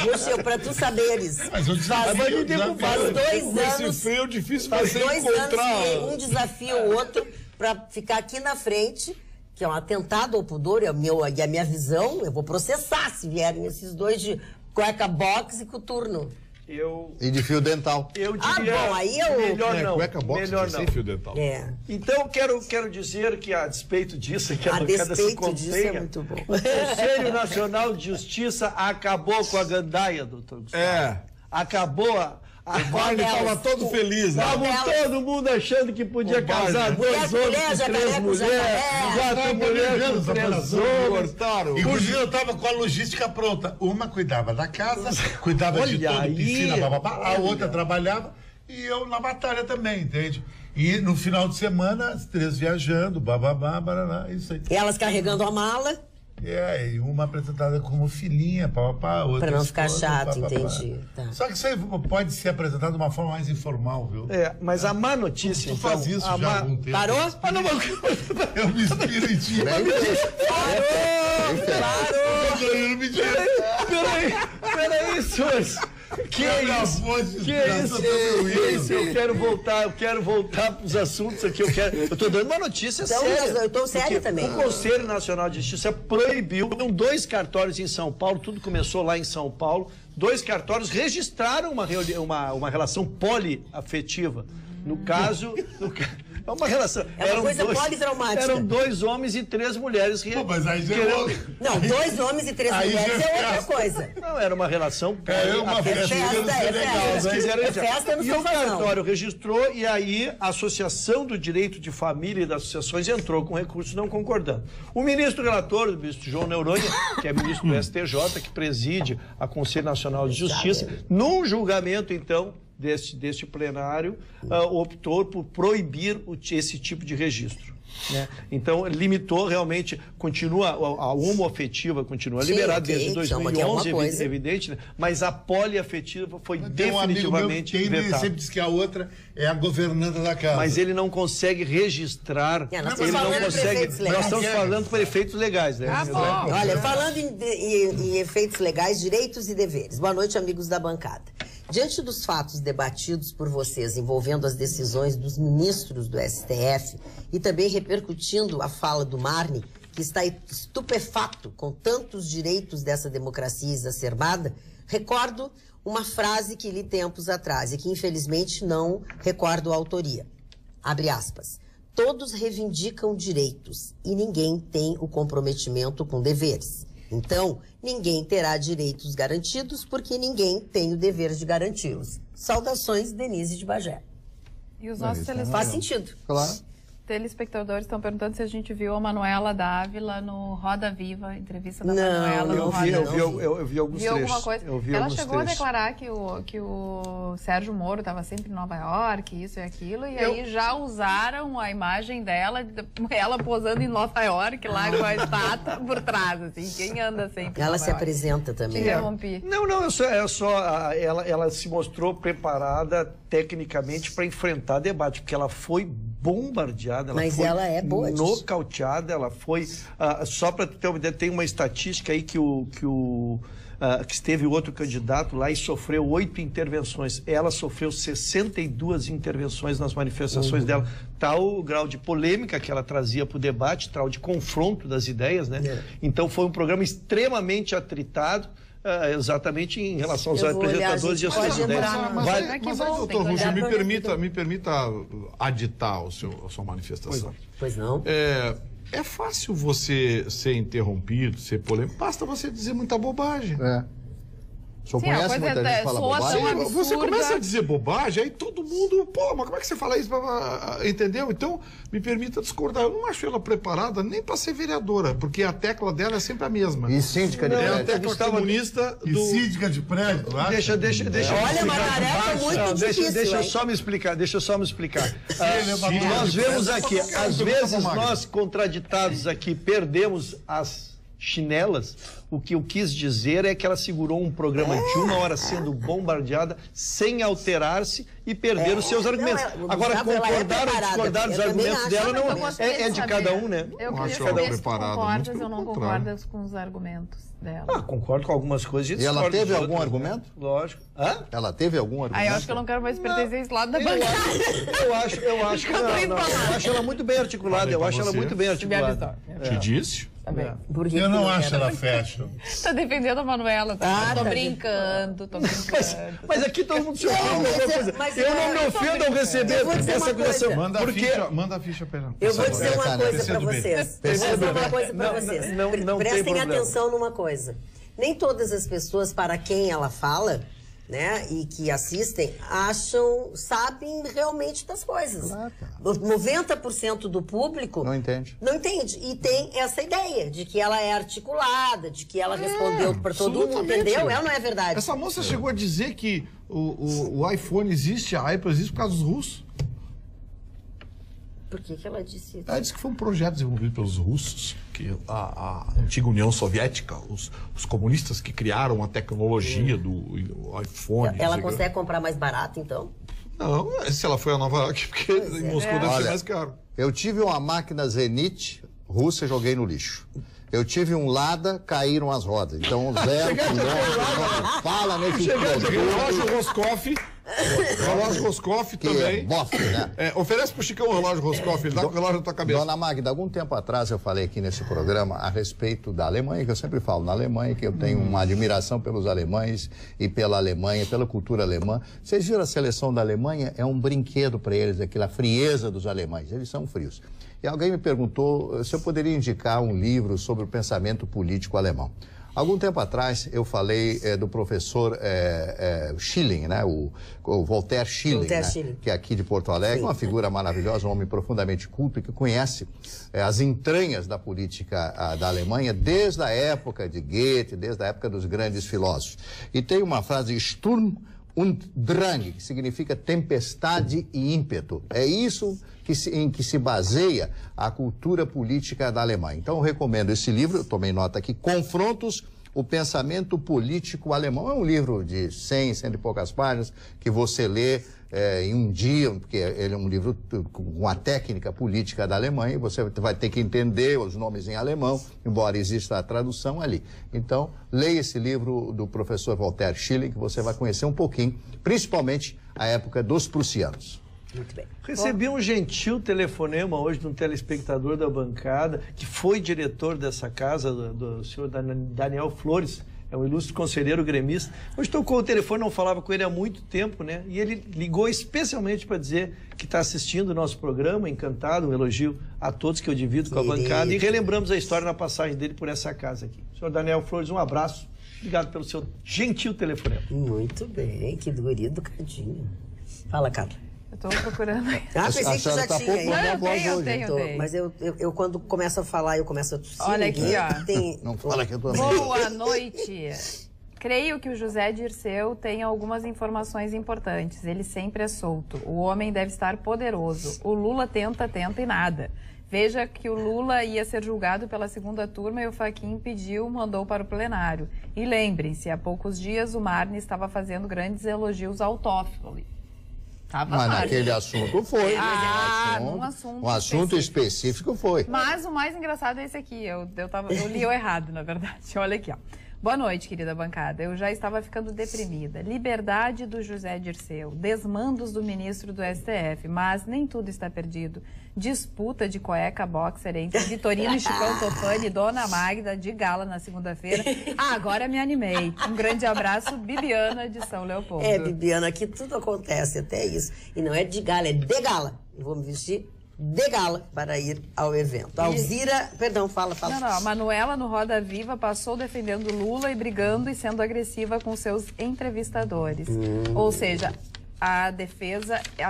A: Russo, pra tu saberes.
G: Mas eu
A: faz 2 anos.
F: Esse frio difícil vai
A: Faz
F: ser
A: 2
F: encontrar.
A: anos que um desafia o outro pra ficar aqui na frente, que é um atentado ao pudor e a minha visão. Eu vou processar se vierem esses dois de cueca box e coturno.
E: E de fio dental.
B: Eu diria,
A: bom, aí eu...
B: melhor não.
F: Cueca box
B: melhor não.
F: sem fio dental.
B: Então, quero dizer que, a despeito disso, que a bancada se
A: despeito disso é
B: contenha,
A: muito bom.
B: o Conselho Nacional de Justiça acabou com a gandaia, doutor Gustavo. Acabou
F: O Barney estava todo feliz, né?
B: Estava todo mundo achando que podia casar 2 homens com 3 mulheres. Já tem mulher com 3 homens.
G: Inclusive, eu estava com a logística pronta. Uma cuidava da casa, cuidava de toda a piscina, a outra trabalhava e eu na batalha também, entende? E no final de semana, as 3 viajando, barará, isso aí.
A: E elas carregando a mala.
G: E uma apresentada como filhinha, outra.
A: Para não ficar chato, entendi. Tá.
G: Só que isso aí pode ser apresentado de uma forma mais informal, viu?
B: Mas a má notícia.
G: Tu faz isso já há algum tempo.
A: Parou?
G: Eu me inspiro em ti.
B: Peraí, senhores. Que é isso? Eu quero voltar para os assuntos aqui. Eu tô dando uma notícia séria.
A: Eu tô sério também.
B: O Conselho Nacional de Justiça proibiu 2 cartórios em São Paulo, tudo começou lá em São Paulo. 2 cartórios registraram uma relação poliafetiva. No caso, é uma relação.
A: É uma coisa politraumática.
B: Eram 2 homens e 3 mulheres.
G: Mas aí já
A: Não, 2 homens e 3 mulheres é outra coisa.
B: Não, era uma relação.
G: Uma festa.
A: É festa no
B: E o cartório registrou, e aí a Associação do Direito de Família e das Associações entrou com recurso não concordando. O ministro relator, o ministro João Neurônio, que é ministro do STJ, que preside a Conselho Nacional de Justiça, num julgamento, então, deste plenário, optou por proibir esse tipo de registro. Né? Então, limitou realmente, continua, a homoafetiva continua liberada desde 2011, evidente, né? Mas a poliafetiva foi definitivamente vetada.
G: Ele sempre diz que a outra é a governanta da casa.
B: Mas ele não consegue registrar, ele não consegue, nós estamos falando por efeitos legais, né?
A: Olha, falando em efeitos legais, direitos e deveres. Boa noite, amigos da bancada. Diante dos fatos debatidos por vocês envolvendo as decisões dos ministros do STF e também repercutindo a fala do Marne, que está estupefato com tantos direitos dessa democracia exacerbada, recordo uma frase que li tempos atrás e que infelizmente não recordo a autoria. Abre aspas. Todos reivindicam direitos e ninguém tem o comprometimento com deveres. Então, ninguém terá direitos garantidos porque ninguém tem o dever de garanti-los. Saudações, Denise de Bagé.
D: E os nossos
A: Faz sentido.
E: Claro.
D: telespectadores estão perguntando se a gente viu a Manuela Dávila no Roda Viva, entrevista da Manuela no Roda Viva.
B: Eu vi alguns trechos.
D: Alguma coisa? Ela chegou a declarar que o Sérgio Moro estava sempre em Nova York, isso e aquilo, e aí já usaram a imagem dela, ela posando em Nova York, lá com a estátua por trás, assim, quem anda sempre
A: Ela se apresenta também.
D: Interrompi.
B: Não, ela se mostrou preparada tecnicamente para enfrentar debate, porque ela foi bombardeada,
A: ela é boa disso.
B: Nocauteada, ela foi... só para ter uma ideia, tem uma estatística aí que esteve outro candidato lá e sofreu 8 intervenções. Ela sofreu 62 intervenções nas manifestações dela. Tal o grau de polêmica que ela trazia para o debate, tal de confronto das ideias, né? Então foi um programa extremamente atritado, exatamente em relação aos apresentadores e às suas ideias.
F: Mas aí, doutor Rússio, me permita aditar a sua manifestação.
A: Pois não.
F: É fácil você ser interrompido, ser polêmico, basta você dizer muita bobagem.
E: O senhor conhece muita gente que fala bobagem?
F: Você começa a dizer bobagem, aí todo mundo, mas como é que você fala isso? Entendeu? Então, me permita discordar. Eu não acho ela preparada nem para ser vereadora, porque a tecla dela é sempre a mesma.
E: E síndica de prédio.
F: É a tecla comunista
G: E síndica de prédio, claro.
B: Deixa
A: Olha, Margareta, muito difícil.
B: Deixa eu só me explicar. Nós vemos aqui, às vezes nós, contraditados aqui, perdemos as chinelas. O que eu quis dizer é que ela segurou um programa de 1 hora sendo bombardeada sem alterar-se e perder os seus argumentos. Agora, concordar ou discordar dos argumentos dela não é de cada um, né?
D: Eu queria
F: acho ela
D: saber se
F: preparada,
D: concordas
F: muito
D: ou não
F: pelo contrário.
D: concordas com os argumentos dela.
B: Concordo com algumas coisas.
E: E ela
B: discordo
E: teve
B: dos
E: algum
B: outros,
E: argumento?
B: né? Lógico.
E: Ela teve algum argumento?
D: Aí eu acho que eu não quero mais pertencer a esse lado da bancada.
B: Eu acho que não. Eu acho ela muito bem articulada.
F: Falei pra
B: Eu acho ela
F: você.
B: muito bem articulada.
F: Te disse?
G: Eu não acho ela fashion.
D: Tá defendendo a Manuela, tá? Tô brincando.
B: Mas aqui todo mundo se ofende. Eu não me ofendo ao receber
A: Eu vou dizer
B: essa
A: uma coisa.
B: acusação.
F: Manda a ficha pra ela.
A: Eu vou dizer uma coisa pra
E: Perceba bem.
A: vocês. Eu vou dizer uma coisa pra vocês.
B: não tem
A: Prestem
B: problema.
A: atenção numa coisa. Nem todas as pessoas para quem ela fala, né, e que assistem, sabem realmente das coisas.
E: Claro.
A: 90% do público
E: Não entende.
A: não entende. E tem essa ideia de que ela é articulada, de que ela respondeu para todo mundo,
F: absolutamente.
A: entendeu? Não é verdade.
F: Essa moça chegou a dizer que o iPhone existe, a Apple existe por causa dos russos.
A: Por que ela disse isso?
F: Ela disse que foi um projeto desenvolvido pelos russos, que a antiga União Soviética, os comunistas que criaram a tecnologia do iPhone.
A: Ela consegue comprar mais barato, então?
F: Não, se ela foi a Nova York, porque em Moscou deve ser
E: Olha,
F: mais caro.
E: Eu tive uma máquina Zenit russa e joguei no lixo. Eu tive um Lada, caíram as rodas. Então, 0 quilômetros, fala nesse
F: Relógio Roscoff. Relógio Roscoff
E: que
F: também.
E: é bofe, né?
F: Oferece pro Chicão o relógio Roscoff, ele dá com o relógio na tua cabeça.
E: Dona Magda, algum tempo atrás eu falei aqui nesse programa a respeito da Alemanha, que eu sempre falo na Alemanha, que eu tenho uma admiração pelos alemães e pela Alemanha, pela cultura alemã. Vocês viram a seleção da Alemanha? É um brinquedo para eles, aquela frieza dos alemães. Eles são frios. E alguém me perguntou se eu poderia indicar um livro sobre o pensamento político alemão. Algum tempo atrás eu falei do professor Schilling, né? O Voltaire Schilling, né? Que é aqui de Porto Alegre, uma figura maravilhosa, um homem profundamente culto e que conhece as entranhas da política da Alemanha desde a época de Goethe, desde a época dos grandes filósofos. E tem uma frase, Sturm und Drang, que significa tempestade e ímpeto. É isso em que se baseia a cultura política da Alemanha. Então eu recomendo esse livro, eu tomei nota aqui, Confrontos, o Pensamento Político Alemão. É um livro de 100 e poucas páginas que você lê em um dia, porque ele é um livro com a técnica política da Alemanha, e você vai ter que entender os nomes em alemão, embora exista a tradução ali. Então, leia esse livro do professor Voltaire Schilling, que você vai conhecer um pouquinho, principalmente a época dos prussianos.
A: Muito bem.
B: Recebi um gentil telefonema hoje de um telespectador da bancada, que foi diretor dessa casa, do senhor Daniel Flores, é um ilustre conselheiro gremista. Hoje tocou o telefone, não falava com ele há muito tempo, né? E ele ligou especialmente para dizer que está assistindo o nosso programa, encantado, um elogio a todos que eu divido com a bancada. E relembramos a história na passagem dele por essa casa aqui. Senhor Daniel Flores, um abraço. Obrigado pelo seu gentil telefonema.
A: Muito bem, que durinho do cadinho. Fala, Carla.
D: Eu tô procurando.
A: Pensei que já tinha.
D: Eu tenho.
A: Mas eu quando começo a falar, eu começo a tossir.
D: Olha aqui, ó.
E: Não fala que eu tô...
D: Boa noite. Creio que o José Dirceu tem algumas informações importantes. Ele sempre é solto. O homem deve estar poderoso. O Lula tenta e nada. Veja que o Lula ia ser julgado pela segunda turma e o Fachin mandou para o plenário. E lembrem-se, há poucos dias o Marne estava fazendo grandes elogios ao Toffoli.
E: Mas naquele assunto foi.
D: Num
E: assunto específico foi.
D: Mas o mais engraçado é esse aqui. Eu li errado, na verdade. Olha aqui, ó. Boa noite, querida bancada. Eu já estava ficando deprimida. Liberdade do José Dirceu, desmandos do ministro do STF, mas nem tudo está perdido. Disputa de cueca boxer entre Vitorino e Chicão Tofani e Dona Magda de gala na segunda-feira. Agora me animei. Um grande abraço, Bibiana de São Leopoldo.
A: Bibiana, aqui tudo acontece, até isso. E não é de gala, é de gala. Eu vou me vestir de gala para ir ao evento. Alzira, perdão, fala.
D: Não, a Manuela no Roda Viva passou defendendo Lula e brigando e sendo agressiva com seus entrevistadores. Ou seja, a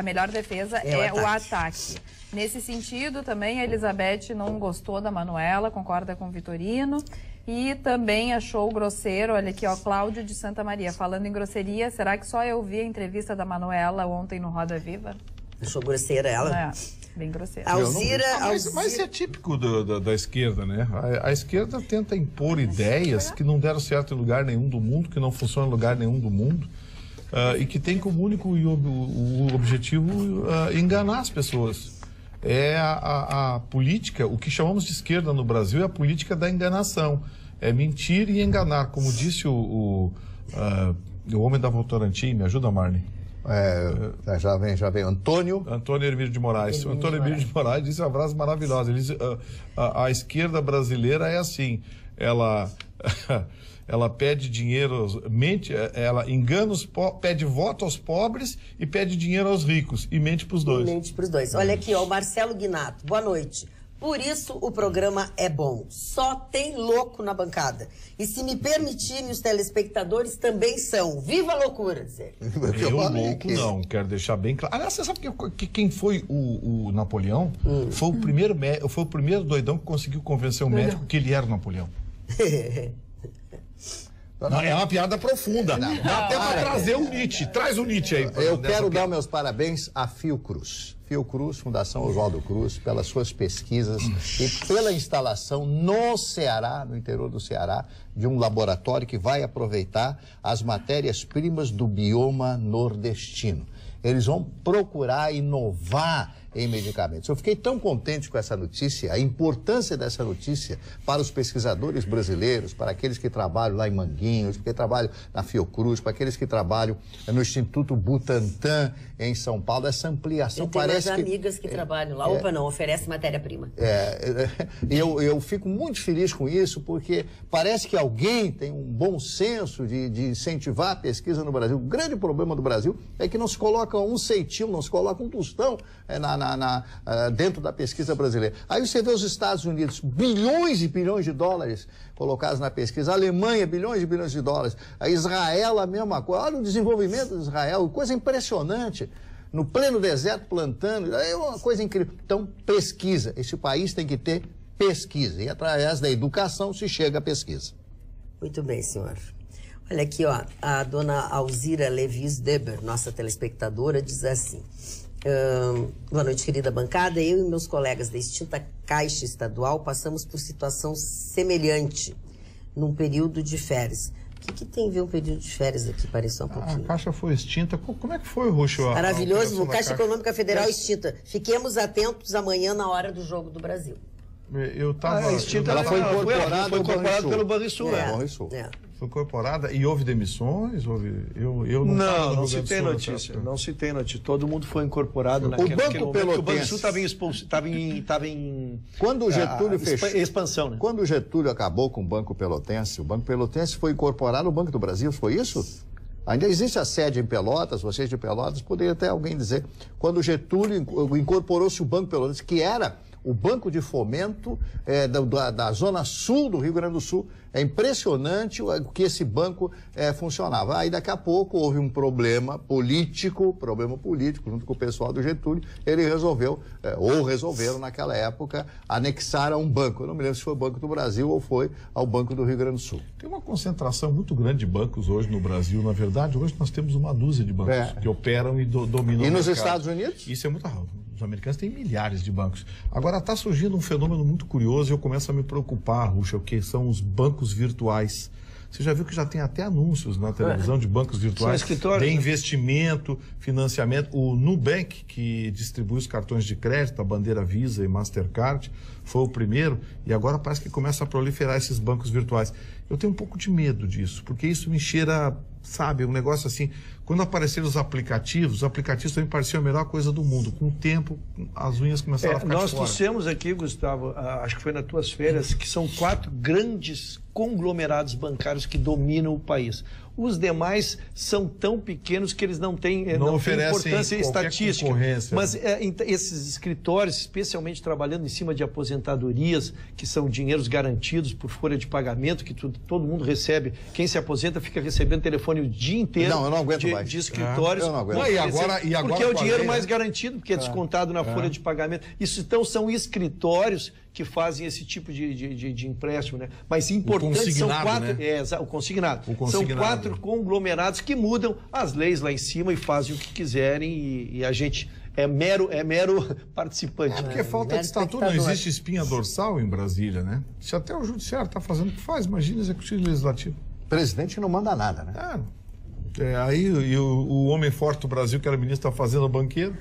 D: melhor defesa é o ataque. Nesse sentido, também a Elizabeth não gostou da Manuela, concorda com o Vitorino. E também achou grosseiro, olha aqui, ó, Cláudio de Santa Maria, falando em grosseria, será que só eu vi a entrevista da Manuela ontem no Roda Viva?
A: Achou grosseira ela?
D: Bem grosseira.
A: Alzira.
F: Mas é típico da esquerda, né? A esquerda tenta impor ideias que não deram certo em lugar nenhum do mundo, que não funcionam em lugar nenhum do mundo, e que tem como único o objetivo enganar as pessoas. É a política, o que chamamos de esquerda no Brasil é a política da enganação. É mentir e enganar, como disse o homem da Votorantim. Me ajuda, Marne?
E: Já vem. Antônio
F: Hermílio de Moraes. Antônio Hermílio de Moraes disse uma frase maravilhosa. Ele disse, a esquerda brasileira é assim, ela pede dinheiro, ela engana pede voto aos pobres e pede dinheiro aos ricos e mente para os dois.
A: Olha aqui, ó, o Marcelo Guinato. Boa noite. Por isso o programa é bom. Só tem louco na bancada. E se me permitirem, os telespectadores também são. Viva a loucura, dizer.
F: Eu louco não, quero deixar bem claro. Aliás, você sabe que quem foi o Napoleão? Foi o primeiro doidão que conseguiu convencer o médico que ele era o Napoleão. Não, é uma piada profunda. Dá até para trazer o Nietzsche. Traz o Nietzsche aí.
E: Eu quero dar meus parabéns à Fiocruz. Fiocruz, Fundação Oswaldo Cruz, pelas suas pesquisas e pela instalação no Ceará, no interior do Ceará, de um laboratório que vai aproveitar as matérias-primas do bioma nordestino. Eles vão procurar inovar em medicamentos. Eu fiquei tão contente com essa notícia, a importância dessa notícia para os pesquisadores brasileiros, para aqueles que trabalham lá em Manguinhos, que trabalham na Fiocruz, para aqueles que trabalham no Instituto Butantan em São Paulo, essa ampliação.
A: Eu tenho umas amigas que trabalham lá. Opa, não, oferece matéria-prima.
E: Eu fico muito feliz com isso, porque parece que alguém tem um bom senso de incentivar a pesquisa no Brasil. O grande problema do Brasil é que não se coloca um ceitil, não se coloca um tostão dentro da pesquisa brasileira. Aí você vê os Estados Unidos, bilhões e bilhões de dólares colocados na pesquisa, a Alemanha, bilhões e bilhões de dólares, a Israel, a mesma coisa. Olha o desenvolvimento de Israel, coisa impressionante. No pleno deserto, plantando, é uma coisa incrível. Então, pesquisa. Esse país tem que ter pesquisa. E através da educação se chega à pesquisa.
A: Muito bem, senhor. Olha aqui, ó, a dona Alzira Levis Deber, nossa telespectadora, diz assim: boa noite, querida bancada. Eu e meus colegas da extinta Caixa Estadual passamos por situação semelhante num período de férias. O que tem a ver um período de férias aqui? Pareceu um pouquinho.
F: A Caixa foi extinta. Como é que foi, Ruxo?
A: Maravilhoso. Caixa Econômica Federal extinta. Fiquemos atentos amanhã na hora do Jogo do Brasil.
E: Ela foi incorporada
B: pelo Banrisul.
F: Foi incorporada e houve demissões? Eu
B: não se tem notícia. Não se tem notícia. Todo mundo foi incorporado naquele momento. O Banco Sul estava em
E: quando o Getúlio fechou,
B: expansão, né?
E: Quando o Getúlio acabou com o Banco Pelotense foi incorporado ao Banco do Brasil, foi isso? Ainda existe a sede em Pelotas, vocês de Pelotas, poderia até alguém dizer, quando o Getúlio incorporou-se o Banco Pelotense, que era o banco de fomento da Zona Sul do Rio Grande do Sul. É impressionante o que esse banco funcionava. Aí daqui a pouco houve um problema político junto com o pessoal do Getúlio. Ele resolveram naquela época anexar a um banco. Eu não me lembro se foi o Banco do Brasil ou foi ao Banco do Rio Grande do Sul.
F: Tem uma concentração muito grande de bancos hoje no Brasil. Na verdade, hoje nós temos uma dúzia de bancos que operam e dominam.
E: E nos Estados Unidos?
F: Isso é muito raro. Os americanos têm milhares de bancos. Agora está surgindo um fenômeno muito curioso e eu começo a me preocupar, Ruxa, que são os bancos virtuais. Você já viu que já tem até anúncios na televisão de bancos virtuais de investimento, financiamento. O Nubank, que distribui os cartões de crédito, a bandeira Visa e Mastercard, foi o primeiro e agora parece que começa a proliferar esses bancos virtuais. Eu tenho um pouco de medo disso, porque isso me cheira, sabe, um negócio assim. Quando apareceram os aplicativos também pareciam a melhor coisa do mundo. Com o tempo, as unhas começaram a ficar
B: nós
F: fora.
B: dissemos aqui, Gustavo, acho que foi nas tuas férias, que são 4 grandes conglomerados bancários que dominam o país. Os demais são tão pequenos que eles não têm importância estatística. Mas esses escritórios, especialmente trabalhando em cima de aposentadorias, que são dinheiros garantidos por folha de pagamento, que todo mundo recebe. Quem se aposenta fica recebendo telefone o dia inteiro.
E: Não, eu não aguento mais.
B: De escritórios.
E: Eu não aguento.
B: Porque é o dinheiro mais garantido, porque é descontado na folha de pagamento. Isso, então, são escritórios que fazem esse tipo de empréstimo, né? Mas importante são 4... Né? O consignado. São 4 conglomerados que mudam as leis lá em cima e fazem o que quiserem e a gente é mero participante.
F: Porque falta de estatuto, não existe espinha dorsal em Brasília, né? Se até o judiciário está fazendo o que faz, imagina o executivo legislativo.
E: O presidente não manda nada, né?
F: Aí o homem forte do Brasil, que era ministro da Fazenda, banqueiro,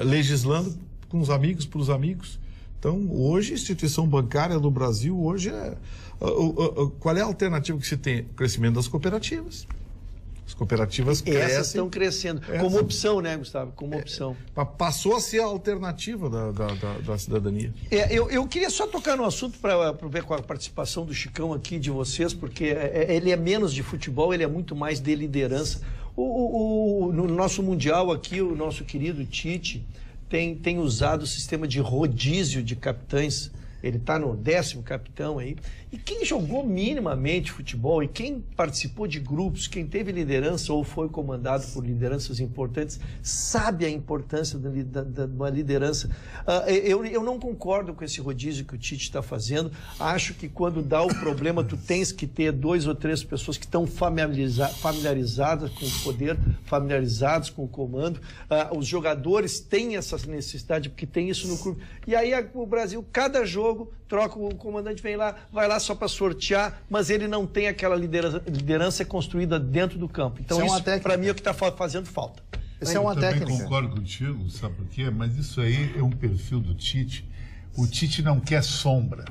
F: legislando com os amigos, para os amigos. Então, hoje, a instituição bancária do Brasil, hoje qual é a alternativa que se tem? O crescimento das cooperativas. As cooperativas crescem.
B: Essas estão crescendo. Como opção, né, Gustavo? Como opção.
F: Passou a ser a alternativa da cidadania.
B: Eu queria só tocar no assunto para ver com a participação do Chicão aqui, de vocês, porque ele é menos de futebol, ele é muito mais de liderança. No nosso Mundial aqui, o nosso querido Tite tem usado o sistema de rodízio de capitães. Ele está no 10º capitão aí. E quem jogou minimamente futebol e quem participou de grupos, quem teve liderança ou foi comandado por lideranças importantes, sabe a importância de uma liderança. Eu não concordo com esse rodízio que o Tite está fazendo. Acho que quando dá o problema, tu tens que ter 2 ou 3 pessoas que estão familiarizadas com o poder, familiarizados com o comando. Os jogadores têm essa necessidade, porque tem isso no clube. E aí o Brasil, cada jogo, troca o comandante, vai lá só para sortear, mas ele não tem aquela liderança construída dentro do campo. Então isso para mim é o que está fazendo falta.
G: Isso é uma técnica. Eu concordo contigo, sabe por quê? Mas isso aí é um perfil do Tite. O Tite não quer sombra.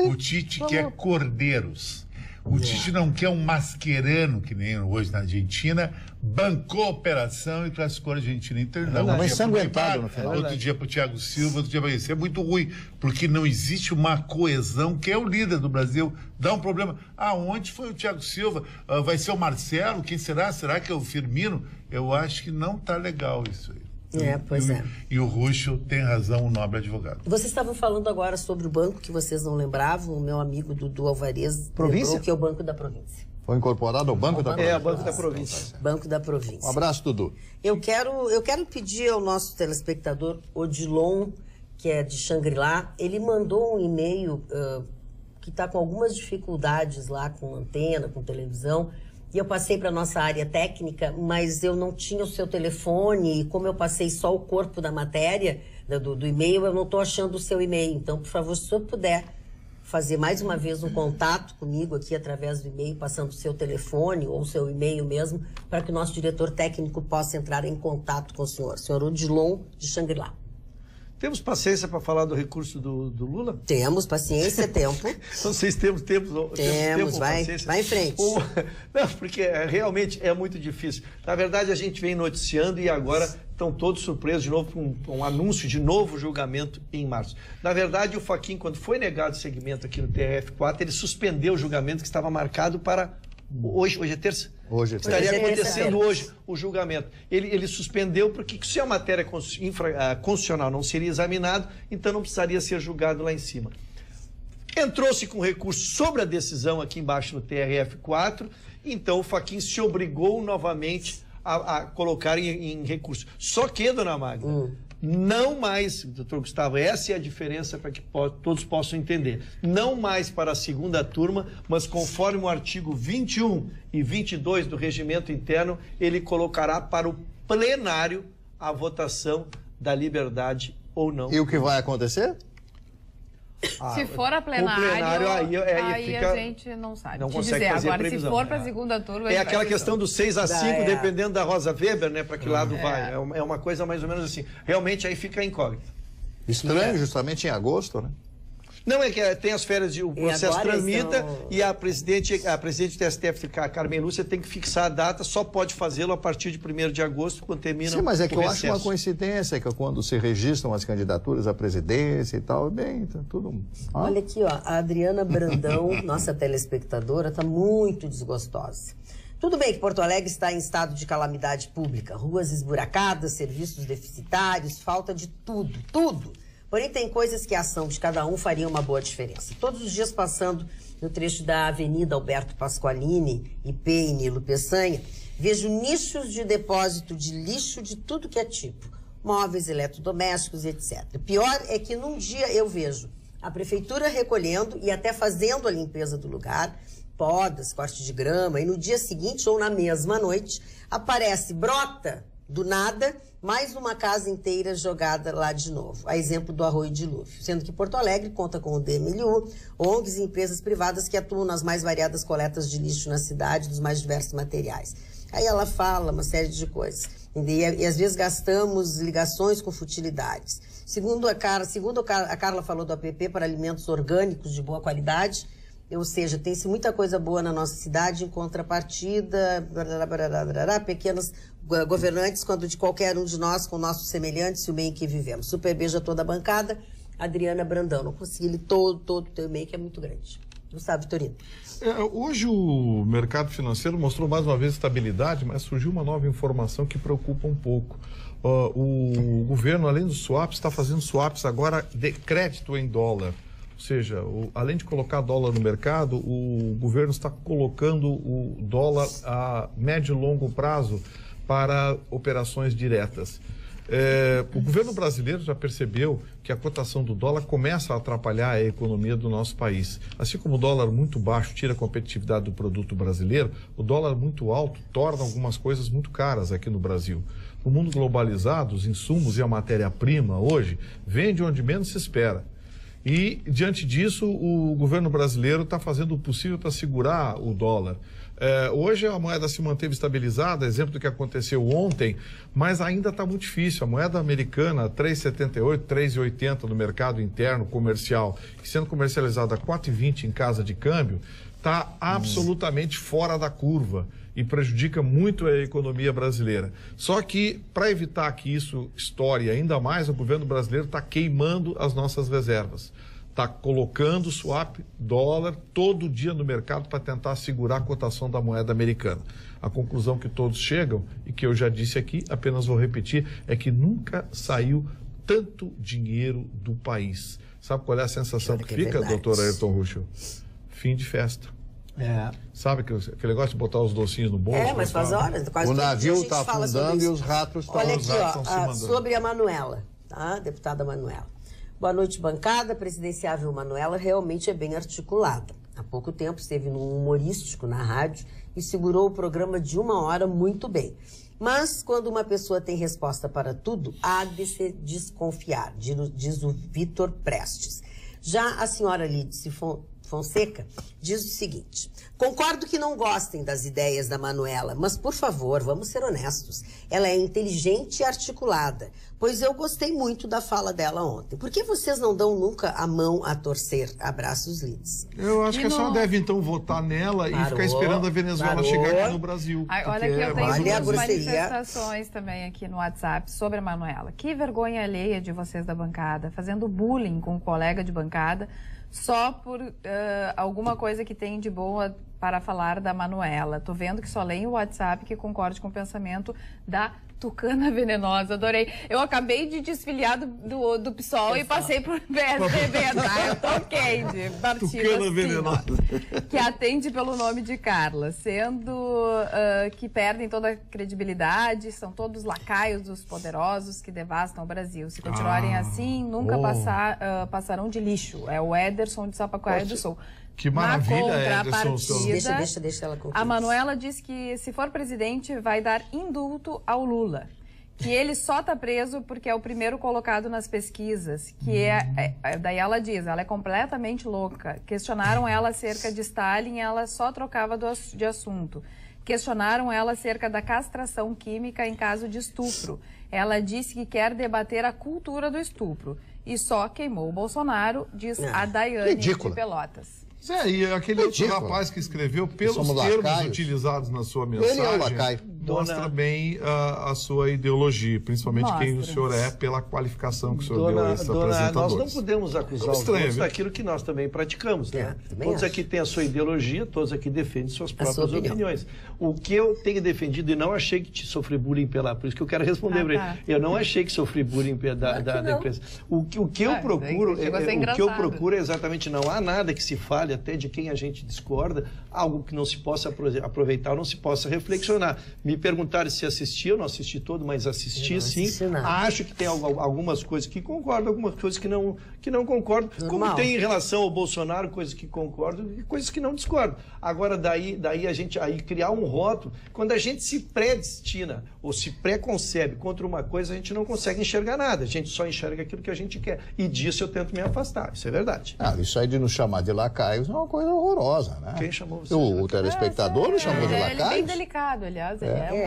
G: O Tite quer cordeiros. O Tite não quer um mascherano, que nem hoje na Argentina, bancou a operação e classificou a Argentina. Então,
E: ensanguentado no final.
G: Outro dia para o Thiago Silva, outro dia para isso. É muito ruim, porque não existe uma coesão, que é o líder do Brasil. Dá um problema. Onde foi o Thiago Silva? Vai ser o Marcelo? Quem será? Será que é o Firmino? Eu acho que não está legal isso aí. E o Ruxo tem razão, o nobre advogado.
A: Vocês estavam falando agora sobre o banco que vocês não lembravam. O meu amigo Dudu Alvarez lembrou que é o Banco da Província.
E: Foi incorporado ao Banco da Província.
B: O Banco da Província.
A: Banco da Província.
E: Um abraço, Dudu.
A: Eu quero pedir ao nosso telespectador Odilon, que é de Xangri-Lá, ele mandou um e-mail que está com algumas dificuldades lá com antena, com televisão. E eu passei para a nossa área técnica, mas eu não tinha o seu telefone, e como eu passei só o corpo da matéria, do e-mail, eu não estou achando o seu e-mail. Então, por favor, se o senhor puder fazer mais uma vez um contato comigo aqui através do e-mail, passando o seu telefone ou o seu e-mail mesmo, para que o nosso diretor técnico possa entrar em contato com o senhor Odilon de Xangri-Lá.
B: Temos paciência para falar do recurso do Lula?
A: Temos paciência, tempo.
B: Não sei se temos tempo
A: vai em frente.
B: Não, porque realmente é muito difícil. Na verdade, a gente vem noticiando e agora estão todos surpresos de novo com um anúncio de novo julgamento em março. Na verdade, o Fachin, quando foi negado o segmento aqui no TRF4, ele suspendeu o julgamento que estava marcado para hoje é terça?
E: Hoje é terça.
B: Estaria acontecendo hoje o julgamento. Ele suspendeu porque se a matéria constitucional não seria examinado, então não precisaria ser julgado lá em cima. Entrou-se com recurso sobre a decisão aqui embaixo no TRF4, então o Fachin se obrigou novamente a colocar em recurso. Só que, dona Magda, não mais, doutor Gustavo, essa é a diferença para que todos possam entender. Não mais para a segunda turma, mas conforme o artigo 21 e 22 do regimento interno, ele colocará para o plenário a votação da liberdade ou não.
E: E o que vai acontecer?
D: Se for a plenário, aí fica, a gente não sabe.
B: Não consegue
D: dizer.
B: Fazer
D: agora,
B: previsão.
D: Se for para a segunda turma...
B: É aquela questão do 6-5, dependendo da Rosa Weber, né? Para que lado vai. É uma coisa mais ou menos assim. Realmente aí fica incógnito.
E: Estranho, justamente em agosto, né?
B: Não, é que tem as férias, o processo tramita e a presidente do STF, a Carmen Lúcia, tem que fixar a data, só pode fazê-lo a partir de 1º de agosto, quando termina o
E: Sim, mas é que eu
B: recesso.
E: acho uma coincidência que quando se registram as candidaturas à presidência e tal, bem, tá tudo...
A: Olha aqui, ó, a Adriana Brandão, nossa telespectadora, está muito desgostosa. Tudo bem que Porto Alegre está em estado de calamidade pública, ruas esburacadas, serviços deficitários, falta de tudo. Porém, tem coisas que a ação de cada um faria uma boa diferença. Todos os dias passando no trecho da Avenida Alberto Pasqualini, IP e Nilo Peçanha, vejo nichos de depósito de lixo de tudo que é tipo, móveis, eletrodomésticos, etc. Pior é que num dia eu vejo a prefeitura recolhendo e até fazendo a limpeza do lugar, podas, corte de grama, e no dia seguinte ou na mesma noite brota do nada, mais uma casa inteira jogada lá de novo, a exemplo do Arroio Dilúvio, sendo que Porto Alegre conta com o DMLU, ONGs e empresas privadas que atuam nas mais variadas coletas de lixo na cidade, dos mais diversos materiais. Aí ela fala uma série de coisas, e às vezes gastamos ligações com futilidades. Segundo a Carla falou do APP para alimentos orgânicos de boa qualidade, ou seja, tem-se muita coisa boa na nossa cidade, em contrapartida, pequenos governantes, quando de qualquer um de nós, com nossos semelhantes e o meio em que vivemos. Super beijo a toda a bancada. Adriana Brandão, não consegui ler todo o teu e-mail, que é muito grande. Gustavo Vitorino.
F: Hoje o mercado financeiro mostrou mais uma vez estabilidade, mas surgiu uma nova informação que preocupa um pouco. O governo, além dos swaps, está fazendo swaps agora de crédito em dólar. Ou seja, além de colocar dólar no mercado, o governo está colocando o dólar a médio e longo prazo para operações diretas. O governo brasileiro já percebeu que a cotação do dólar começa a atrapalhar a economia do nosso país. Assim como o dólar muito baixo tira a competitividade do produto brasileiro, o dólar muito alto torna algumas coisas muito caras aqui no Brasil. No mundo globalizado, os insumos e a matéria-prima hoje vêm de onde menos se espera. E, diante disso, o governo brasileiro está fazendo o possível para segurar o dólar. Hoje a moeda se manteve estabilizada, exemplo do que aconteceu ontem, mas ainda está muito difícil. A moeda americana, 3,78, 3,80 no mercado interno comercial, sendo comercializada a 4,20 em casa de câmbio, está absolutamente fora da curva e prejudica muito a economia brasileira. Só que, para evitar que isso estoure ainda mais, o governo brasileiro está queimando as nossas reservas. Está colocando swap dólar todo dia no mercado para tentar segurar a cotação da moeda americana. A conclusão que todos chegam, e que eu já disse aqui, apenas vou repetir, é que nunca saiu tanto dinheiro do país. Sabe qual é a sensação que fica, doutor Ayrton Ruschel? Fim de festa. Sabe aquele negócio de botar os docinhos no bolso?
A: Mas faz horas.
E: O navio está afundando e os ratos estão...
A: Olha aqui, ó, sobre a Manuela, tá? Deputada Manuela. Boa noite, bancada. A presidenciável Manuela realmente é bem articulada. Há pouco tempo esteve num humorístico na rádio e segurou o programa de 1 hora muito bem. Mas, quando uma pessoa tem resposta para tudo, há de se desconfiar, diz o Vitor Prestes. Já a senhora Lídice Fonseca, diz o seguinte: concordo que não gostem das ideias da Manuela, mas, por favor, vamos ser honestos. Ela é inteligente e articulada, pois eu gostei muito da fala dela ontem. Por que vocês não dão nunca a mão a torcer? Abraços, Lides.
F: Eu acho que a senhora deve, então, votar nela e ficar esperando a Venezuela chegar aqui no Brasil.
D: Olha que eu tenho duas manifestações também aqui no WhatsApp sobre a Manuela. Que vergonha alheia de vocês da bancada, fazendo bullying com um colega de bancada, só por alguma coisa que tem de boa para falar da Manuela. Tô vendo que só leem o WhatsApp que concorde com o pensamento da Tucana Venenosa. Adorei. Eu acabei de desfiliar do PSOL e passei por PSDB, tá? Eu toquei de partido
F: Tucana Venenosa.
D: Que atende pelo nome de Carla, sendo que perdem toda a credibilidade, são todos lacaios dos poderosos que devastam o Brasil. Se continuarem assim, nunca passarão de lixo. É o Ederson de Sapucaia do Sul.
F: Que maravilha,
A: Deixa ela concluir.
D: A Manuela diz que, se for presidente, vai dar indulto ao Lula. Que ele só está preso porque é o primeiro colocado nas pesquisas. Daí ela diz, ela é completamente louca. Questionaram ela acerca de Stalin, ela só trocava de assunto. Questionaram ela acerca da castração química em caso de estupro. Ela disse que quer debater a cultura do estupro. E só queimou o Bolsonaro, diz a Daiane de Pelotas.
F: E aquele outro rapaz que escreveu, pelos termos utilizados na sua mensagem, mostra bem a sua ideologia, principalmente quem o senhor é, pela qualificação que o senhor deu a esses apresentadores.
B: Nós não podemos acusar os outros daquilo que nós também praticamos. Né? Todos aqui têm a sua ideologia, todos aqui defendem suas próprias opiniões. O que eu tenho defendido, e não achei que sofri bullying por isso que eu quero responder para ele. Eu não achei que sofri bullying da imprensa. O que eu procuro é exatamente, não há nada que se fale até de quem a gente discorda, algo que não se possa aproveitar, não se possa reflexionar. Me perguntaram se assisti, eu não assisti todo, mas assisti sim. Acho que tem algumas coisas que concordo, algumas coisas que não concordo. Normal. Como tem em relação ao Bolsonaro, coisas que concordo e coisas que não discordo. Agora, daí a gente criar um rótulo, quando a gente se predestina ou se preconcebe contra uma coisa, a gente não consegue enxergar nada. A gente só enxerga aquilo que a gente quer. E disso eu tento me afastar. Isso é verdade.
E: Isso aí de nos chamar de lacaios é uma coisa horrorosa, né?
B: Quem chamou você?
E: O telespectador nos chamou de lacaios.
D: Ele é bem delicado, aliás.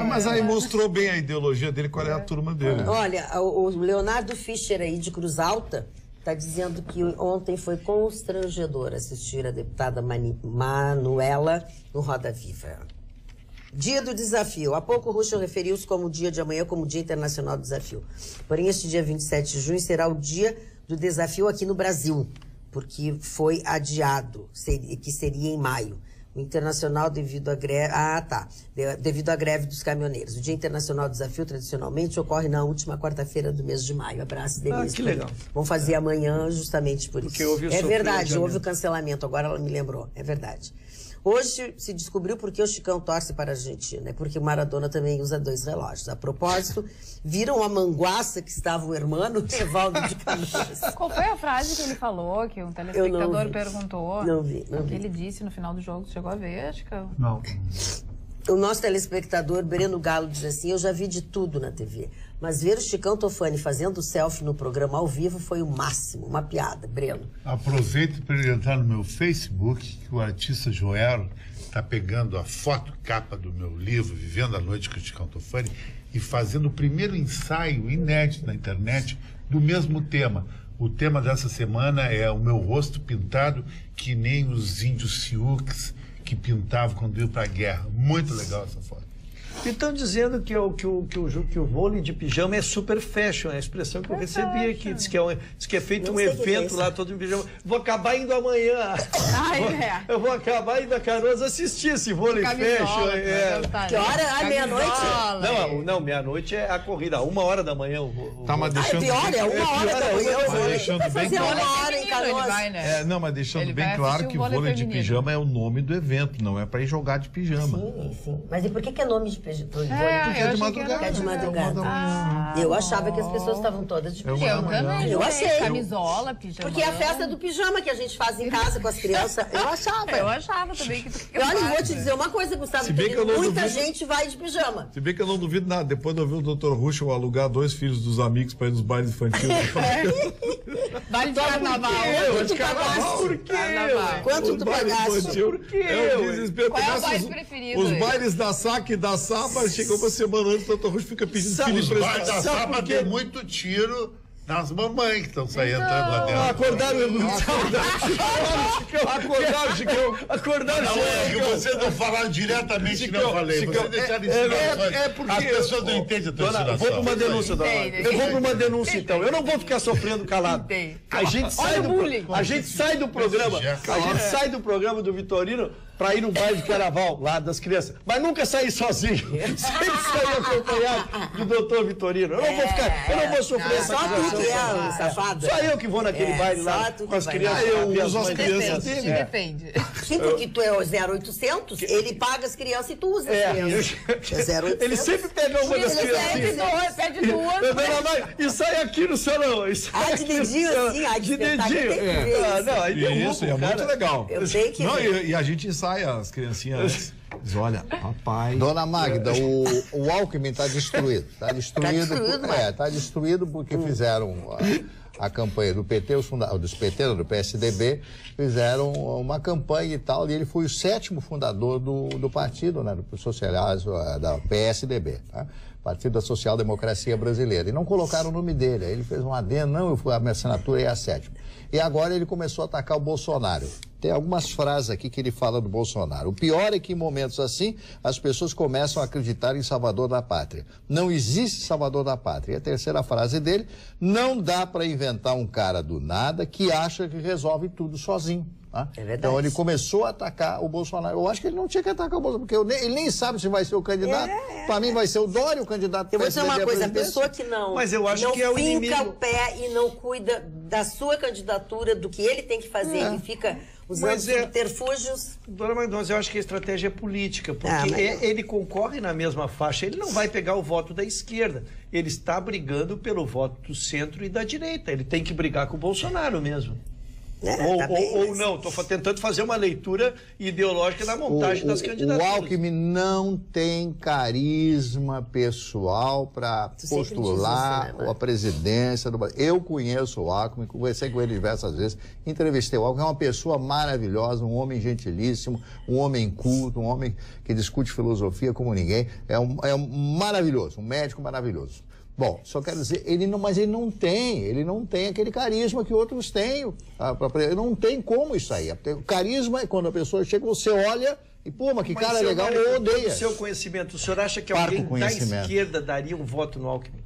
F: Mas aí mostrou bem a ideologia dele, qual é a turma dele.
A: Olha, o Leonardo Fischer aí de Cruz Alta está dizendo que ontem foi constrangedor assistir a deputada Manuela no Roda Viva. Dia do desafio. Há pouco o Ruschel referiu-se como o dia de amanhã como o Dia Internacional do Desafio. Porém, este dia 27 de junho será o dia do desafio aqui no Brasil, porque foi adiado, que seria em maio. O internacional devido à greve... devido à greve dos caminhoneiros. O Dia Internacional do Desafio, tradicionalmente, ocorre na última quarta-feira do mês de maio. Abraço, Denise.
B: Que legal.
A: Vamos fazer amanhã justamente por isso. É verdade, houve o cancelamento. Agora ela me lembrou. É verdade. Hoje se descobriu por que o Chicão torce para a Argentina. É porque o Maradona também usa 2 relógios. A propósito, viram a manguaça que estava o hermano Evaldo de Canoas.
D: Qual foi a frase que ele falou, que um telespectador perguntou?
A: Não vi.
D: O que ele disse no final do jogo, você chegou a ver, Chicão?
G: Não.
A: O nosso telespectador, Breno Galo, diz assim: eu já vi de tudo na TV, mas ver o Chicão Tofani fazendo selfie no programa ao vivo foi o máximo. Uma piada, Breno.
G: Aproveito para ele entrar no meu Facebook, que o artista Joel está pegando a foto capa do meu livro, Vivendo a Noite com o Chicão Tofani, e fazendo o primeiro ensaio inédito na internet do mesmo tema. O tema dessa semana é o meu rosto pintado que nem os índios Sioux que pintavam quando iam para a guerra. Muito legal essa foto.
B: E estão dizendo que o vôlei de pijama é super fashion, é a expressão que eu recebi aqui. Diz que é feito um evento lá, todo em pijama. Vou acabar indo amanhã. Eu vou acabar indo a Canoas assistir esse vôlei fashion.
A: Que hora? Meia-noite?
B: Não, meia-noite é a corrida. 1h da manhã.
F: Mas deixando
A: pior, é 1h da manhã.
F: Deixando bem claro.
A: 1h em Canoas.
F: Mas deixando bem claro que o vôlei de pijama é o nome do evento, não é para ir jogar de pijama.
A: Sim. Mas e por que é nome de pijama?
F: É de madrugada.
A: É de madrugada. Eu achava que as pessoas estavam todas de pijama.
D: Eu também.
A: Eu achei.
D: Camisola, pijama.
A: Porque é a festa do pijama que a gente faz em casa com as crianças. Eu achava.
D: Eu achava também.
A: Olha, eu vou te dizer uma coisa, Gustavo. Muita gente vai de pijama.
F: Se bem que eu não duvido nada. Depois de ouvir o Dr. Ruschel alugar 2 filhos dos amigos para ir nos bailes infantis.
D: Vale de carnaval.
B: Por quê?
A: Quanto tu pagaste?
B: Por quê?
F: É o desespero.
D: Qual é o
F: Começa
D: baile
F: os-
D: preferido?
F: Os bailes da Saca e da Saba, chegou uma semana antes, o Dr. Russo fica pedindo
B: Sabe,
F: filho
B: os
G: Vai
F: emprestado.
G: da
B: Sabe
G: Saba
B: por quê?
G: tem muito tiro nas mamães que estão saindo entrando lá dentro.
B: Acordaram, Chicão. Acordaram,
G: Não, é que vocês não falaram diretamente que eu falei. Vocês deixaram insinuações.
B: porque...
G: As pessoas não entendem a tua
B: Dona,
G: insinuação.
B: vou para uma denúncia, dona.
D: Entende.
B: Eu vou para uma denúncia, então. Eu não vou ficar sofrendo calado.
D: Entende.
B: A gente sai do
D: bullying.
B: a gente sai do programa. A gente sai do programa do Vitorino para ir no baile de carnaval lá das crianças. Mas nunca sair sozinho. Sempre sair acompanhado do doutor Vitorino. Eu não vou ficar, eu não vou sofrer essa
A: Só tu que é,
B: acusação.
A: safado.
B: Só eu que vou naquele baile
A: só
B: lá
A: tu
B: com as
A: que vai
B: crianças.
A: lá.
F: Eu
B: ver as
F: uso as
B: mães.
F: crianças
D: Depende,
F: dele.
D: depende.
A: Sim, porque tu é o 0800, ele paga as crianças e tu usa as crianças. É 0800.
B: Ele sempre pega uma das
D: Ele
B: criancinhas.
D: pede duas.
B: Dona Mãe, e sai aqui no salão. E sai
A: Ah, de
B: aqui no
A: dedinho
B: salão.
A: assim,
B: de
A: espetáculo,
B: dedinho.
A: tem que ver
B: Ah,
A: isso.
B: não, aí derruba
F: Isso,
B: o
F: é
B: cara.
F: muito legal.
A: Eu tenho que
F: Não,
A: ver.
F: e a gente ensaia as criancinhas antes. Diz, olha, papai...
E: Dona Magda, o Alckmin está destruído. Está destruído, tá destruído porque fizeram a campanha do PT, dos PT, do PSDB, fizeram uma campanha e tal, e ele foi o 7º fundador do partido, né, do socialismo, da PSDB, tá? Partido da Social Democracia Brasileira. E não colocaram o nome dele. Aí ele fez um adendo, não, a minha assinatura é a 7ª. E agora ele começou a atacar o Bolsonaro. Tem algumas frases aqui que ele fala do Bolsonaro. O pior é que em momentos assim, as pessoas começam a acreditar em Salvador da Pátria. Não existe Salvador da Pátria. E a terceira frase dele, não dá para inventar um cara do nada que acha que resolve tudo sozinho. Tá?
A: É verdade.
E: Então ele começou a atacar o Bolsonaro. Eu acho que ele não tinha que atacar o Bolsonaro, porque ele nem sabe se vai ser o candidato. Para mim vai ser o Dória o candidato.
A: Eu vou dizer uma
E: PSDB à
A: coisa, a
E: presidência.
A: pessoa que não,
B: Mas eu acho
A: não
B: que é o
A: finca
B: inimigo.
A: o pé e não cuida da sua candidatura, do que ele tem que fazer e fica usando
B: Mas é-
A: subterfúgios.
B: Dona Mendonça, eu acho que a estratégia é política, porque
A: Ah, mas-
B: ele concorre na mesma faixa, ele não vai pegar o voto da esquerda, ele está brigando pelo voto do centro e da direita, ele tem que brigar com o Bolsonaro mesmo.
A: Tá bem,
B: Ou
A: mas-
B: não, estou tentando fazer uma leitura ideológica da montagem das
E: O
B: candidaturas.
E: Alckmin não tem carisma pessoal para
A: Tu sempre diz
E: postular
A: isso, né,
E: a presidência do Brasil. Eu conheço o Alckmin, conversei com ele diversas vezes, entrevistei o Alckmin, é uma pessoa maravilhosa, um homem gentilíssimo, um homem culto, um homem que discute filosofia como ninguém. É um maravilhoso, um médico maravilhoso. Bom, só quero dizer, mas ele não tem aquele carisma que outros têm. Ele não tem como isso aí. O carisma é quando a pessoa chega, você olha e, pô, mas que
B: Mas,
E: cara
B: seu
E: legal,
B: Mário,
E: ou
B: com todo
E: odeia.
B: o seu conhecimento, o senhor acha que
E: Parco
B: alguém da
E: conhecimento.
B: esquerda daria um voto no Alckmin?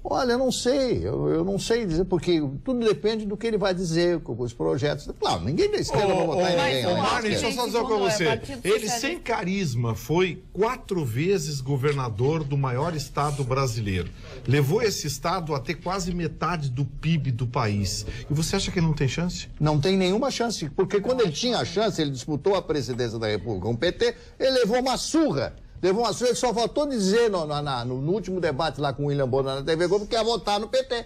E: Olha, eu não sei, eu não sei dizer, porque tudo depende do que ele vai dizer, com os projetos. Claro, ninguém da esquerda vai votar em ninguém.
D: ô,
E: né?
D: Marlon,
F: Deixa eu só dizer uma coisa pra você. Ele, sem carisma, foi 4 vezes governador do maior estado brasileiro. Levou esse estado a ter quase metade do PIB do país. E você acha que ele não tem chance?
E: Não tem nenhuma chance, porque quando ele tinha a chance, ele disputou a presidência da República com o PT, ele levou uma surra. Ele só faltou dizer no último debate lá com o William Bonner na TV Globo que ia votar no PT.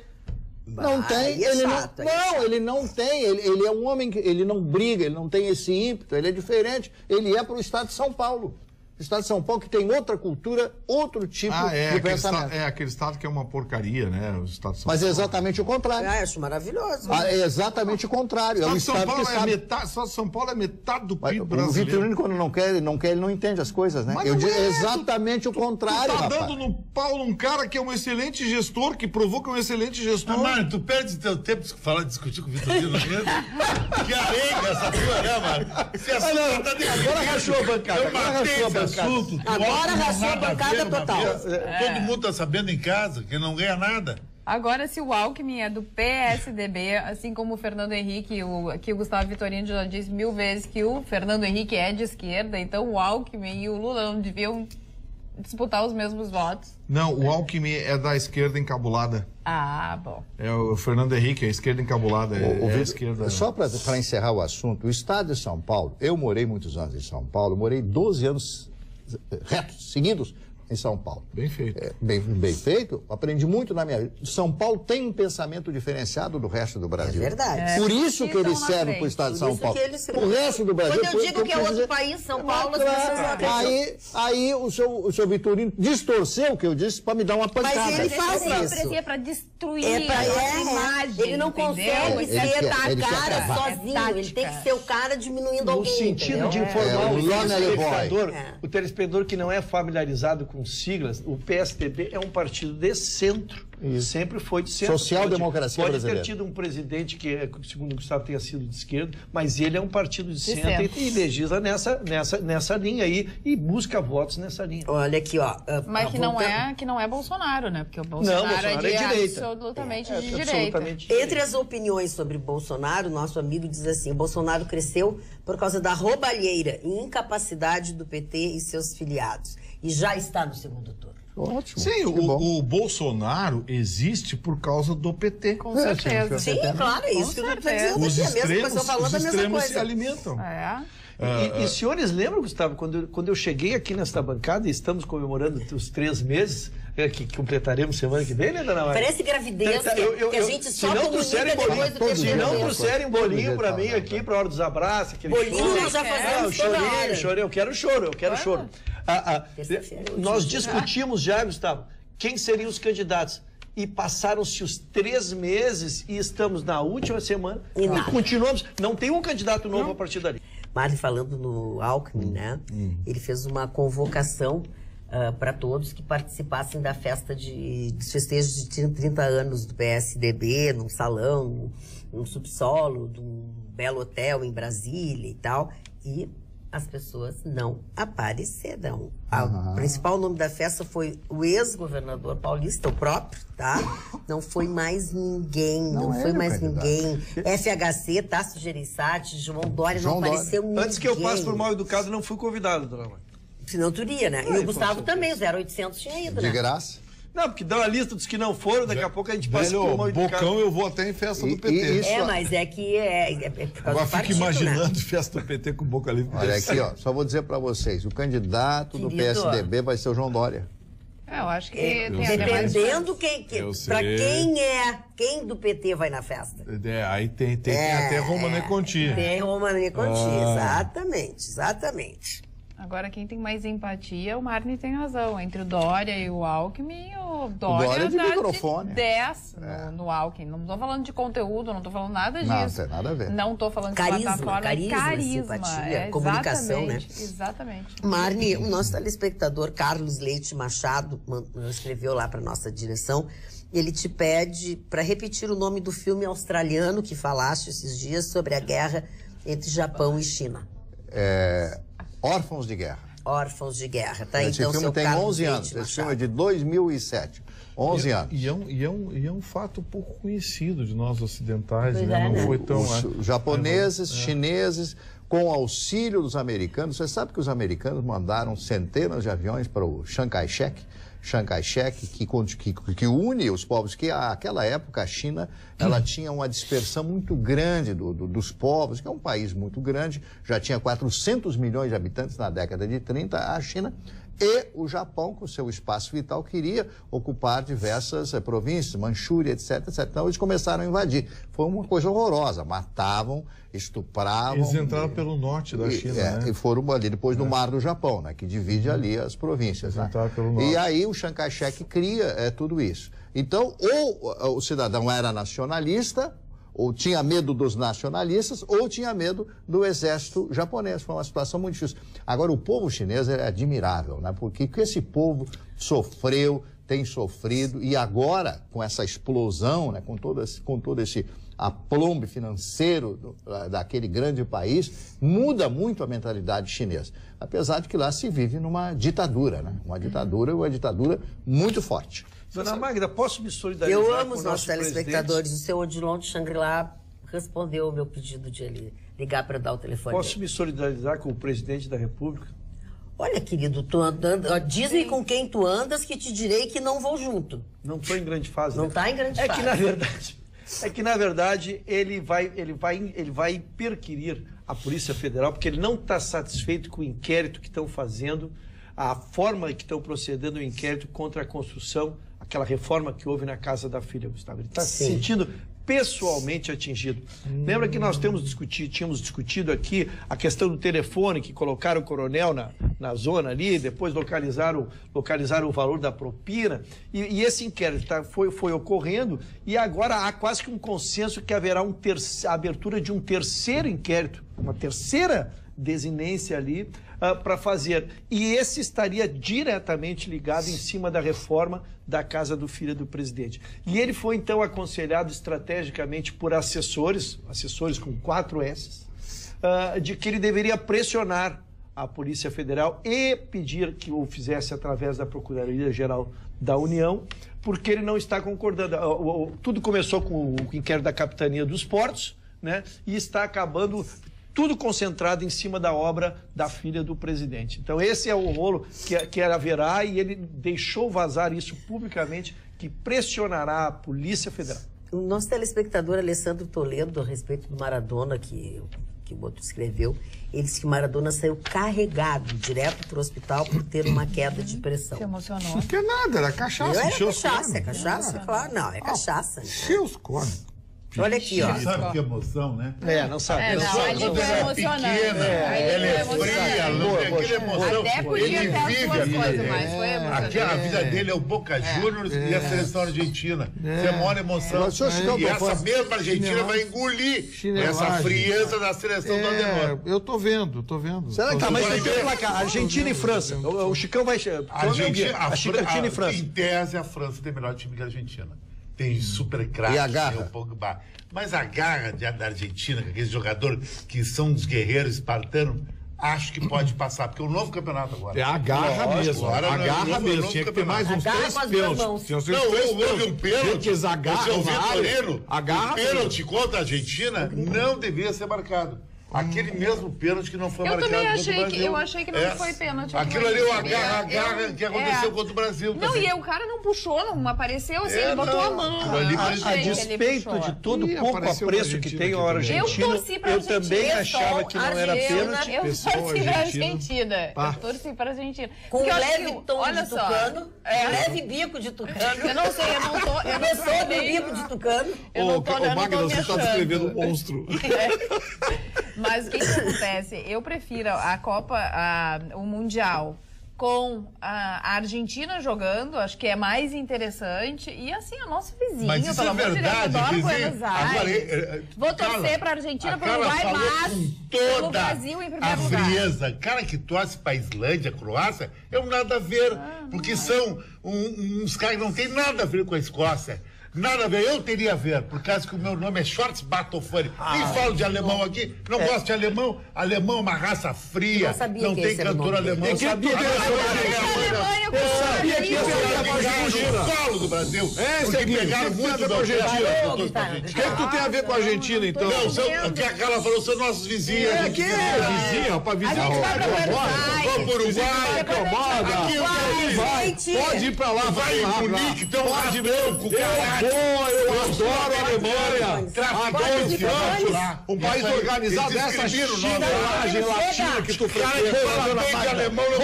E: Não tem,
A: aí é
E: ele
A: chato, aí é
E: não,
A: chato.
E: ele não tem, ele é um homem que ele não briga, ele não tem esse ímpeto, ele é diferente, ele é para o estado de São Paulo. O estado de São Paulo que tem outra cultura, outro tipo de pensamento.
F: Aquele estado que é uma porcaria, né? O estado de São
E: Mas é
F: Paulo.
E: exatamente o contrário.
A: Ah, eu acho maravilhoso.
E: É exatamente o contrário. É
F: O
E: um
F: estado de São
E: estado
F: Paulo
E: que
F: é
E: sabe.
F: metade, só São Paulo é metade do
E: Mas
F: PIB
E: o
F: brasileiro.
E: Vitorino, quando não quer, ele não entende as coisas, né?
F: Mas
E: Eu
F: não
E: digo
F: é,
E: exatamente o contrário,
F: Tu tá
E: rapaz.
F: dando no pau num cara que é um excelente gestor, que provou que é um excelente gestor.
G: Mário, tu perde teu tempo de discutir com o Vitorino mesmo? Que arenga essa tua, né, Mário? Esse assunto tá definido.
B: Agora rachou a bancada.
G: Eu
B: Agora
G: matei
B: rachou a
G: esse
B: bancada.
G: assunto. que o
A: Agora
G: Alckmin não
A: rachou a
G: nada
A: bancada
G: ver uma
A: total.
G: vez. Todo mundo tá sabendo em casa que ele não ganha nada.
D: Agora, se o Alckmin é do PSDB, assim como o Fernando Henrique, que o Gustavo Vitorino já disse 1000 vezes que o Fernando Henrique é de esquerda, então o Alckmin e o Lula não deviam disputar os mesmos votos.
F: Não, o Alckmin é da esquerda encabulada.
D: Ah, bom.
F: É o Fernando Henrique, é a esquerda encabulada. É a esquerda.
E: Só para encerrar o assunto, o estado de São Paulo, eu morei muitos anos em São Paulo, morei 12 anos retos, seguidos, em São Paulo.
F: Bem feito.
E: Bem feito. Aprendi muito na minha vida. São Paulo tem um pensamento diferenciado do resto do Brasil.
A: É verdade.
E: Por isso que eles servem para o estado de São Paulo. O resto do Brasil...
A: Quando eu digo que é outro país, São Paulo, as pessoas não acreditam.
E: Aí o seu Vitorino distorceu o que eu disse para me dar uma pancada.
A: Mas ele faz isso.
D: É para destruir a imagem.
A: Ele não consegue ser a cara sozinho. Ele tem que ser o cara diminuindo alguém.
B: No sentido de informar o telespectador que não é familiarizado com siglas, o PSDB é um partido de centro. Sempre foi de centro.
E: Social-democracia brasileira.
B: Pode ter tido um presidente que, segundo o Gustavo, tenha sido de esquerda, mas ele é um partido de centro e legisla nessa linha aí e busca votos nessa linha.
A: Olha aqui, ó.
D: Mas que não é Bolsonaro, né? Porque o Bolsonaro é direita. Absolutamente de direita.
A: Entre as opiniões sobre Bolsonaro, nosso amigo diz assim: Bolsonaro cresceu por causa da roubalheira e incapacidade do PT e seus filiados. E já está no segundo turno.
E: Ótimo.
F: Sim, o Bolsonaro existe por causa do PT.
D: Com certeza.
A: Sim, claro, é isso que eu estou dizendo.
F: Os
A: os
F: extremos se alimentam.
B: E senhores lembram, Gustavo, quando eu cheguei aqui nesta bancada e estamos comemorando os 3 meses que completaremos semana que vem, né, dona Maria?
A: Parece gravidez, que a gente só comunica depois do tempo.
B: Se não trouxerem bolinho para mim aqui, para a hora dos abraços, aquele
A: bolinho nós já fazemos toda hora.
B: Chorei, eu quero choro. Nós discutimos já, Gustavo, quem seriam os candidatos. E passaram-se os 3 meses e estamos na última semana e continuamos. Não tem um candidato novo a partir dali.
A: Marli, falando no Alckmin, né? Ele fez uma convocação para todos que participassem da festa dos festejos de 30 anos do PSDB, num salão, num subsolo, de um belo hotel em Brasília e tal. E as pessoas não apareceram. O principal nome da festa foi o ex-governador paulista, o próprio, tá? Não foi mais ninguém, não foi mais ninguém. FHC, Tasso Gereissati, João Dória, não apareceu ninguém.
B: Antes que eu passe por mal educado, não fui convidado, dona Maria.
A: Senão tu iria, né? E o Gustavo também, o 0800 tinha ido, né?
E: De graça?
B: Não, porque dá uma lista dos que não foram, daqui a pouco a gente passa por mal educado.
F: Bocão eu vou até em festa do PT.
A: Mas é que é por causa
F: Agora
A: do partido,
F: fico imaginando
A: né?
F: Festa do PT com Boca Livre.
E: Olha aqui, ó, só vou dizer para vocês, o candidato do PSDB vai ser o João Dória.
D: Eu acho que tem
A: dependendo para quem do PT vai na festa.
F: Aí tem até Romane Conti.
A: Tem Romane Conti, exatamente.
D: Agora, quem tem mais empatia, o Marni tem razão. Entre o Dória e o Alckmin, o Dória
E: de
D: dá
E: microfone.
D: de 10 no Alckmin. Não estou falando de conteúdo, não estou falando nada disso.
E: Não tem nada a ver.
D: Não estou falando de plataforma.
A: Carisma, simpatia, comunicação, né?
D: Exatamente.
A: Marni, o nosso telespectador Carlos Leite Machado escreveu lá para nossa direção. Ele te pede para repetir o nome do filme australiano que falaste esses dias sobre a guerra entre Japão e China.
E: Órfãos de Guerra.
A: Órfãos de Guerra, tá?
E: Esse
A: então,
E: filme tem 11 anos. Esse filme é de 2007. 11 anos.
F: E é um fato pouco conhecido de nós ocidentais, né? Não foi tão...
E: Os japoneses, chineses, com auxílio dos americanos. Você sabe que os americanos mandaram centenas de aviões para o Chiang Kai-shek, que une os povos, que naquela época a China ela tinha uma dispersão muito grande dos povos, que é um país muito grande, já tinha 400 milhões de habitantes na década de 30, a China, e o Japão, com seu espaço vital, queria ocupar diversas províncias, Manchúria, etc, etc. Então eles começaram a invadir. Foi uma coisa horrorosa, matavam, estupravam.
F: Eles entraram pelo norte da China, né?
E: E foram ali depois do Mar do Japão, né? Que divide ali as províncias. Né?
F: Pelo norte.
E: E aí o Chiang Kai-shek cria tudo isso. Então, ou o cidadão era nacionalista, ou tinha medo dos nacionalistas, ou tinha medo do exército japonês. Foi uma situação muito difícil. Agora, o povo chinês é admirável, né? Porque esse povo sofreu, tem sofrido, e agora, com essa explosão, né? com todo esse aplombe financeiro daquele grande país, muda muito a mentalidade chinesa. Apesar de que lá se vive numa ditadura, né? Uma ditadura muito forte.
B: Dona Magda, posso me solidarizar
A: Eu amo
B: com
A: os nossos telespectadores. O seu Odilon de Xangri-Lá respondeu o meu pedido de ele ligar para dar o telefone.
B: Posso me solidarizar com o presidente da República?
A: Olha, querido, tu andando, diz-me com quem tu andas que te direi que não vou junto.
B: Não estou em grande fase.
A: Não está em grande fase.
B: Que na verdade ele vai perquirir a Polícia Federal porque ele não está satisfeito com o inquérito que estão fazendo a forma que estão procedendo o inquérito contra a construção, aquela reforma que houve na casa da filha, Gustavo. Ele está se sentindo pessoalmente atingido. Lembra que nós tínhamos discutido aqui a questão do telefone, que colocaram o coronel na zona ali, depois localizaram o valor da propina, e esse inquérito foi ocorrendo, e agora há quase que um consenso que haverá a abertura de um terceiro inquérito, uma terceira desinência ali para fazer. E esse estaria diretamente ligado em cima da reforma da casa do filho do presidente. E ele foi, então, aconselhado estrategicamente por assessores com 4 S's, de que ele deveria pressionar a Polícia Federal e pedir que o fizesse através da Procuradoria-Geral da União, porque ele não está concordando. Tudo começou com o inquérito da Capitania dos Portos, né? E está acabando tudo concentrado em cima da obra da filha do presidente. Então esse é o rolo que haverá, e ele deixou vazar isso publicamente, que pressionará a Polícia Federal.
A: O nosso telespectador Alessandro Toledo, a respeito do Maradona, que o outro escreveu, ele disse que Maradona saiu carregado direto para o hospital por ter uma queda de pressão.
D: Se emocionou.
F: Não quer nada, era cachaça.
A: É cachaça, claro. Não, é cachaça.
F: Seus cornos.
A: Olha aqui, ó.
G: Não sabe que emoção, né?
B: Não sabe.
D: Ali foi emocionante.
G: Ela é fria, não tem aquela emoção.
D: Até podia ter as duas coisas, mas foi emocionante.
G: A vida dele é o Boca Juniors e a seleção argentina. Isso é a maior emoção. E essa mesma Argentina vai engolir essa frieza da seleção do Adenor.
F: Eu tô vendo.
B: Será que tá, mas tem que placar. Argentina e França. O Chicão vai... Argentina e França.
G: Em tese, a França tem melhor time que a Argentina. Tem super craque,
E: e a garra?
G: tem o Pogba. Mas a garra da Argentina, com aqueles jogadores que são dos guerreiros espartanos, acho que pode passar, porque é um novo campeonato agora.
F: É a garra mesmo. A garra mesmo. Tinha que ter mais uns 3 pênaltis.
G: Não, houve um pênalti.
F: Você
G: ouviu, o pênalti contra a Argentina não devia ser marcado. Aquele mesmo pênalti que não foi marcado contra o Brasil.
D: Eu achei que não foi pênalti.
G: Aquilo ali é a garra que aconteceu contra o Brasil.
D: Não, e o cara não puxou, não apareceu assim, ele botou a mão.
B: A despeito de todo o pouco apreço que tem a Argentina, eu também achava que não era pênalti.
D: Eu torci pra Argentina. Eu torci pra Argentina.
A: Com um leve tom de tucano, leve bico de tucano.
D: Eu não sei, eu não tô
A: do bico de tucano.
D: Eu não tô olhando,
F: Magda, você tá descrevendo um monstro.
D: Mas o que acontece? Eu prefiro a Copa, o Mundial, com a Argentina jogando, acho que é mais interessante. E assim, o nosso vizinho,
G: mas isso
D: pelo amor de Deus, adoro Buenos Aires. Vou torcer para a Argentina, para o Uruguai, mas pelo Brasil em primeiro lugar.
G: A frieza, cara que torce para a Islândia, Croácia, é um nada a ver, porque são uns caras que não tem nada a ver com a Escócia. Nada a ver, eu teria a ver, por causa que o meu nome é Shorts Batofani. Nem falo de alemão aqui, não gosto de alemão. Alemão é uma raça fria, não tem cantor alemão. Eu sabia que ia no solo do Brasil, porque pegaram muito da Argentina.
F: O que tu tem a ver com a Argentina, então?
G: Não, que a Carla falou, são nossos vizinhos.
F: Vizinha, pra vizinha.
G: Vamos pro Uruguai,
F: pode ir pra lá,
G: vai em Munique, tem um radão com o cara.
F: Eu adoro a Alemanha. Adoro Frankfurt. Um país organizado dessa chinelagem latina que tu frequenta.
G: Alemão não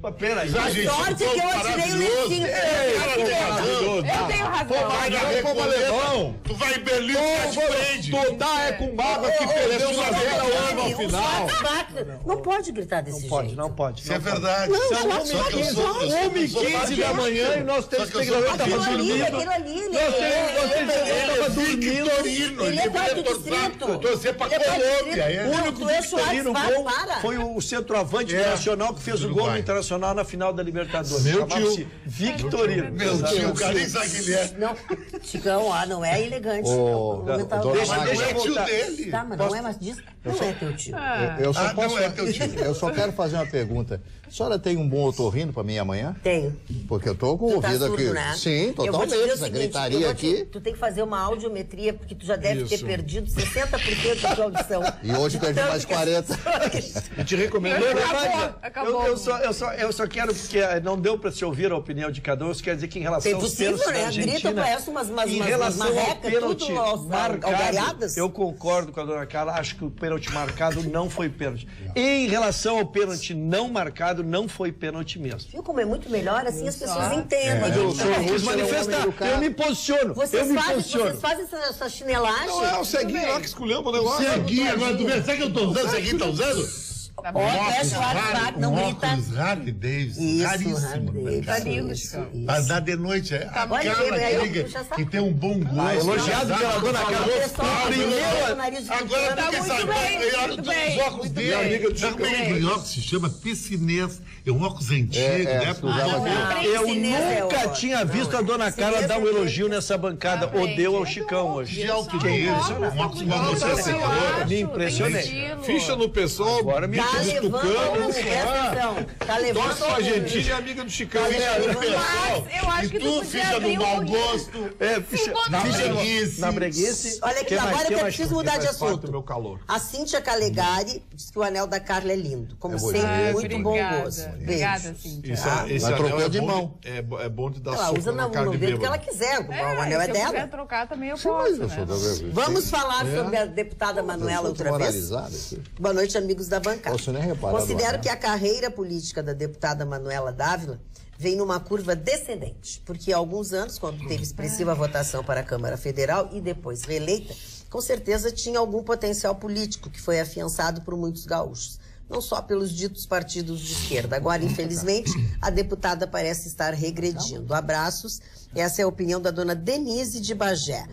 B: mas peraí.
A: Sorte que eu atirei o lencinho.
D: Eu tenho razão.
F: Como alemão.
G: Tu vai em Berlim, tu prende.
F: Tu dá com baba que perdeu uma vela ano ao final.
A: Não pode gritar desse jeito.
B: Não pode.
G: Isso é verdade.
B: São 1h15 da manhã e nós temos que estava dormindo.
A: Aquilo ali, ele
B: estava dormindo.
A: Ele é quarto distrito.
G: Torcer pra Colômbia.
B: O único que fez o gol foi o centroavante internacional que fez o gol no Internacional na final da Libertadores. Chamava-se Victorino.
G: Meu tio, Carlinhos Aguilera.
A: Não, Chicão, não é elegante.
B: Deixa eu voltar.
A: Tá, mas não é mais disso. Não é teu tio.
E: Eu só quero fazer uma pergunta. A senhora tem um bom otorrino para mim amanhã?
A: Tenho.
E: Porque eu tô com o ouvido aqui.
A: Né?
E: Sim, totalmente. Essa gritaria aqui.
A: Tu tem que fazer uma audiometria, porque tu já deve ter perdido 60% da tua audição.
E: E hoje perdi mais 40.
B: Eu te recomendo.
D: Acabou.
B: Eu só quero, porque não deu para se ouvir a opinião de cada um, isso quer dizer que em relação aos pênaltis da Argentina...
A: Grita, parece umas
B: em relação ao pênalti marcado,
A: eu
B: eu concordo com a dona Carla, acho que o pênalti marcado não foi pênalti. E em relação ao pênalti não marcado, não foi pênalti mesmo.
A: Viu como é muito melhor, assim as pessoas entendem.
B: Mas eu sou manifestar, eu me posiciono.
A: Vocês fazem essa chinelagem?
C: Não é o ceguinho lá que esculhamba o negócio.
G: Ceguinho, agora tu vê, sabe que eu tô usando? Ceguinho tá usando?
A: Não grita.
G: Óculos Harley Davidson, raríssimo.
D: Tá lindo, Chico.
G: Pra dar de noite, é a
A: Olha,
G: Carla que tem um bom gosto.
B: Elogiado pela dona
G: Carla. Agora tu quer saber, os óculos dele. Sabe como é que aquele óculos se chama? Piscinês. É um óculos antigo, né?
B: Eu nunca tinha visto a dona Carla dar um elogio nessa bancada. Deu ao Chicão hoje.
G: De alto nível, um óculos igual você.
B: Me impressionei.
C: Ficha no pessoal, agora me
A: Tá levando.
C: Torce pra Argentina e amiga do Chicão.
D: Eu acho que tu
G: ficha no mau gosto.
B: Na breguice.
A: Olha aqui, agora eu preciso mudar de assunto.
C: Do meu calor.
A: A Cíntia Calegari diz que o anel da Carla é lindo. Como sempre, muito bom gosto.
D: Obrigada, Cíntia.
C: Esse
E: trocou de mão.
C: É bom de dar
A: Ela
C: soco
A: usa
C: na
A: no
C: cara de
A: dedo que
C: bêbado.
A: ela quiser. O anel é
D: Se eu
A: dela.
D: quiser trocar também eu posso, né?
A: Vamos falar sobre a deputada Manuela outra vez. Boa noite, amigos da bancada. Considero que a carreira política da deputada Manuela Dávila vem numa curva descendente, porque há alguns anos, quando teve expressiva votação para a Câmara Federal e depois reeleita, com certeza tinha algum potencial político que foi afiançado por muitos gaúchos, não só pelos ditos partidos de esquerda. Agora, infelizmente, a deputada parece estar regredindo. Abraços. Essa é a opinião da dona Denise de Bagé.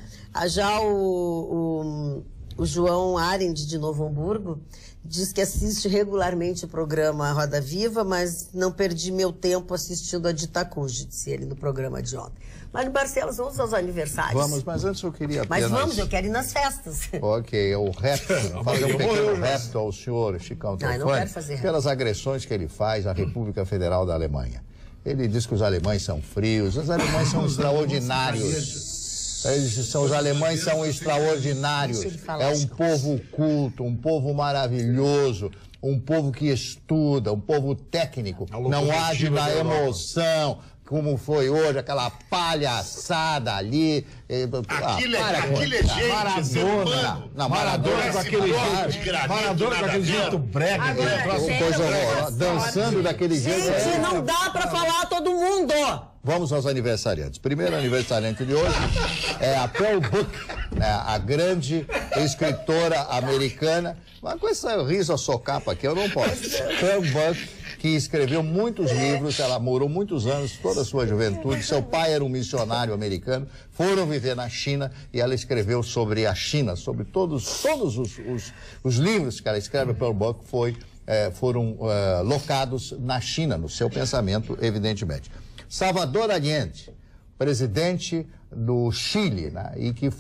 A: Já o João Arendt, de Novo Hamburgo, diz que assiste regularmente o programa Roda Viva, mas não perdi meu tempo assistindo a Ditacuji, disse ele no programa de ontem. Mas, Barcelos, vamos aos aniversários.
E: Vamos, mas antes eu queria apenas...
A: Mas vamos, eu quero ir nas festas.
E: Ok, o repto, fazer um pequeno repto ao senhor Chicão Teofani pelas agressões que ele faz à República Federal da Alemanha. Ele diz que os alemães são frios, os alemães são extraordinários. Os alemães são extraordinários. É um povo culto, um povo maravilhoso, um povo que estuda, um povo técnico, não age na emoção, como foi hoje, aquela palhaçada ali.
G: Aquilo é gente,
E: Maradona. Não, Maradona com aquele jeito. Maradona com aquele jeito brega. Dançando daquele jeito.
A: Gente, não dá pra falar todo mundo.
E: Vamos aos aniversariantes. Primeiro aniversariante de hoje é a Pearl Buck, né, a grande escritora americana. Mas com esse riso a socapa aqui eu não posso. Pearl Buck, que escreveu muitos livros, ela morou muitos anos, toda a sua juventude. Seu pai era um missionário americano, foram viver na China e ela escreveu sobre a China, sobre todos os livros que ela escreve. Pearl Buck foram locados na China, no seu pensamento, evidentemente. Salvador Allende, presidente do Chile, né? E que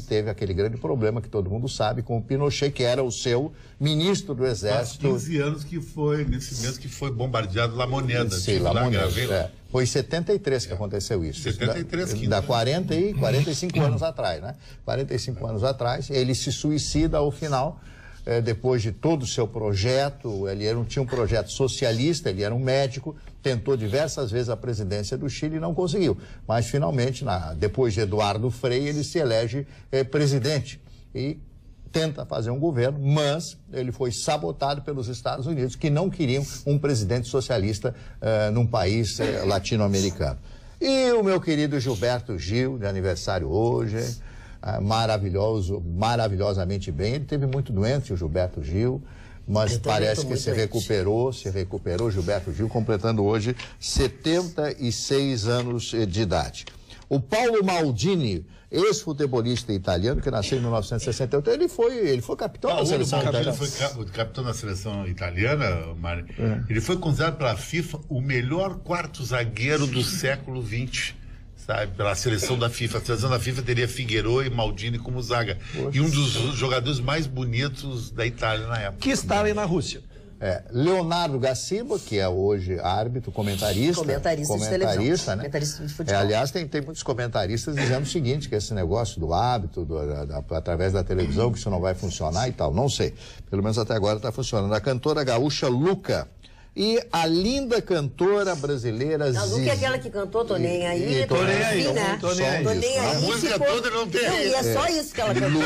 E: teve aquele grande problema que todo mundo sabe com o Pinochet, que era o seu ministro do Exército.
G: Faz 15 anos que foi, nesse mês que foi bombardeado La Moneda.
E: Sim, La Moneda. Foi em 73 que aconteceu isso.
G: 73,
E: da 45 anos atrás, né? 45 anos atrás, ele se suicida ao final. Depois de todo o seu projeto, ele tinha um projeto socialista, ele era um médico, tentou diversas vezes a presidência do Chile e não conseguiu. Mas, finalmente, depois de Eduardo Frei, ele se elege presidente e tenta fazer um governo, mas ele foi sabotado pelos Estados Unidos, que não queriam um presidente socialista num país latino-americano. E o meu querido Gilberto Gil, de aniversário hoje, maravilhosamente bem. Ele teve muito doente, o Gilberto Gil, mas parece que se recuperou, Gilberto Gil, completando hoje 76 anos de idade. O Paulo Maldini, ex-futebolista italiano, que nasceu em 1968, ele foi capitão da seleção italiana.
G: Ele foi capitão da seleção italiana, Mário. Ele foi considerado pela FIFA o melhor quarto zagueiro do século XX. Sabe, pela seleção da FIFA. A seleção da FIFA teria Figueiredo e Maldini como zaga. Poxa. E um dos jogadores mais bonitos da Itália na época.
B: Que está ali na Rússia.
E: Leonardo Gaciba, que é hoje árbitro, comentarista
A: de televisão,
E: né?
A: Comentarista de futebol.
E: Aliás, tem muitos comentaristas dizendo o seguinte, que esse negócio do hábito, através da televisão, que isso não vai funcionar e tal. Não sei. Pelo menos até agora está funcionando. A cantora gaúcha Luca E a cantora brasileira
A: Não,
E: Zizi.
A: nunca é aquela que cantou Tô Nem Aí.
B: Tô Nem Aí,
A: né?
B: Tô Nem Aí.
A: Tô Nem Aí.
G: A música
A: ficou...
G: toda não tem.
A: Não, e é só isso que ela cantou.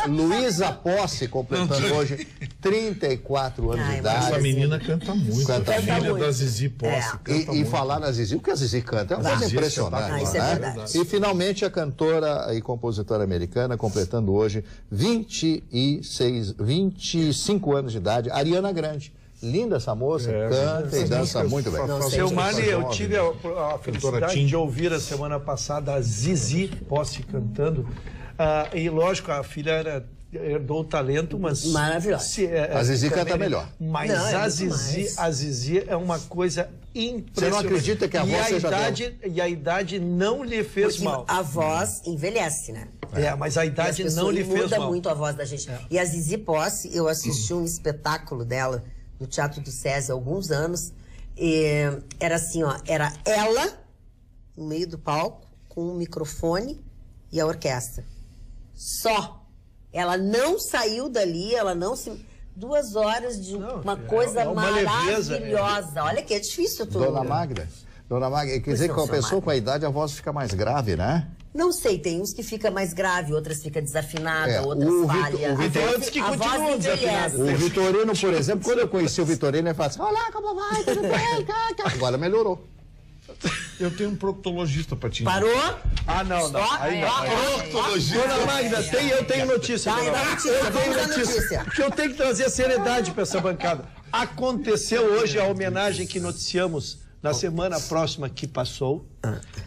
E: Luísa Posse, completando hoje 34 anos de idade.
F: Essa menina canta muito.
E: Canta
F: Filha
A: muito.
F: da Zizi Posse.
E: E falar na Zizi, o que a Zizi canta é uma coisa impressionante.
A: Isso é
E: né?
A: verdade.
E: E finalmente a cantora e compositora americana, completando hoje 25 anos de idade, Ariana Grande. Linda essa moça, canta e dança muito bem.
B: Seu Mani, eu tive a felicidade de ouvir a semana passada a Zizi Posse cantando. E lógico, a filha herdou o talento, mas...
A: Maravilhosa.
E: A Zizi canta melhor.
B: Mas
A: Não,
B: a Zizi é uma coisa impressionante.
E: Você não acredita que a voz seja
B: E a idade não lhe fez
A: Porque
B: mal.
A: a voz envelhece, né?
B: Mas a idade não lhe fez
A: muda
B: mal.
A: muito a voz da gente. E a Zizi Posse, eu assisti um espetáculo dela no Teatro do SESI há alguns anos. E era assim, ó, era ela no meio do palco com o microfone e a orquestra. Só. Ela não saiu dali, ela não se... 2 horas de uma coisa
B: uma leveza,
A: maravilhosa. Olha que é difícil tudo.
E: Dona Magda, quer dizer que com a pessoa com a idade a voz fica mais grave, né?
A: Não sei, tem uns que fica mais grave, outras fica desafinada, outras falha.
B: Tem outros que continuam desafinados.
E: O Vitorino, por exemplo, quando eu conheci o Vitorino, ele falava assim, olá, como vai, tudo bem? Agora melhorou.
F: Eu tenho um proctologista para te
A: Parou?
B: Não. Aí não. Dona Magda, eu tenho notícia.
A: Dá notícia.
B: Porque eu tenho que trazer seriedade para essa bancada. Aconteceu hoje a homenagem que noticiamos na semana próxima que passou,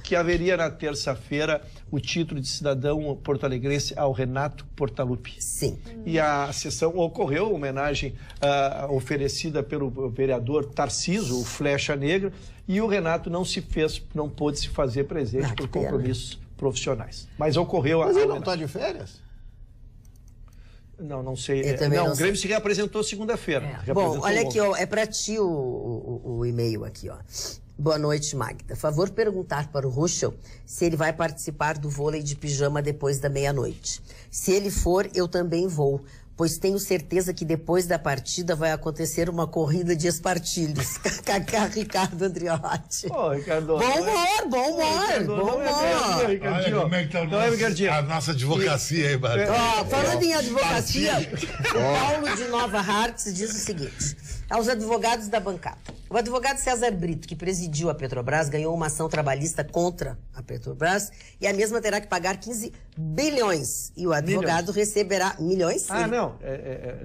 B: que haveria na terça-feira o título de cidadão porto-alegrense ao Renato Portaluppi.
A: Sim.
B: E a sessão ocorreu, homenagem oferecida pelo vereador Tarciso, o Flecha Negra, e o Renato não pôde se fazer presente por compromissos profissionais. Mas ocorreu
E: Mas ele não está de férias?
B: Não sei.
A: Não,
B: o Grêmio se reapresentou segunda-feira.
A: Bom, olha aqui, ó, é para ti o e-mail aqui, ó. Boa noite, Magda. Favor perguntar para o Ruschel se ele vai participar do vôlei de pijama depois da meia-noite. Se ele for, eu também vou, pois tenho certeza que depois da partida vai acontecer uma corrida de espartilhos. KKK Ricardo Andriotti.
B: Ricardo.
A: Bom humor.
G: Olha como é que tá a nossa advocacia aí, Bartô.
A: Falando em advocacia, o Paulo de Nova Hartz diz o seguinte, aos advogados da bancada. O advogado César Brito, que presidiu a Petrobras, ganhou uma ação trabalhista contra a Petrobras e a mesma terá que pagar 15 bilhões. E o advogado receberá... Milhões?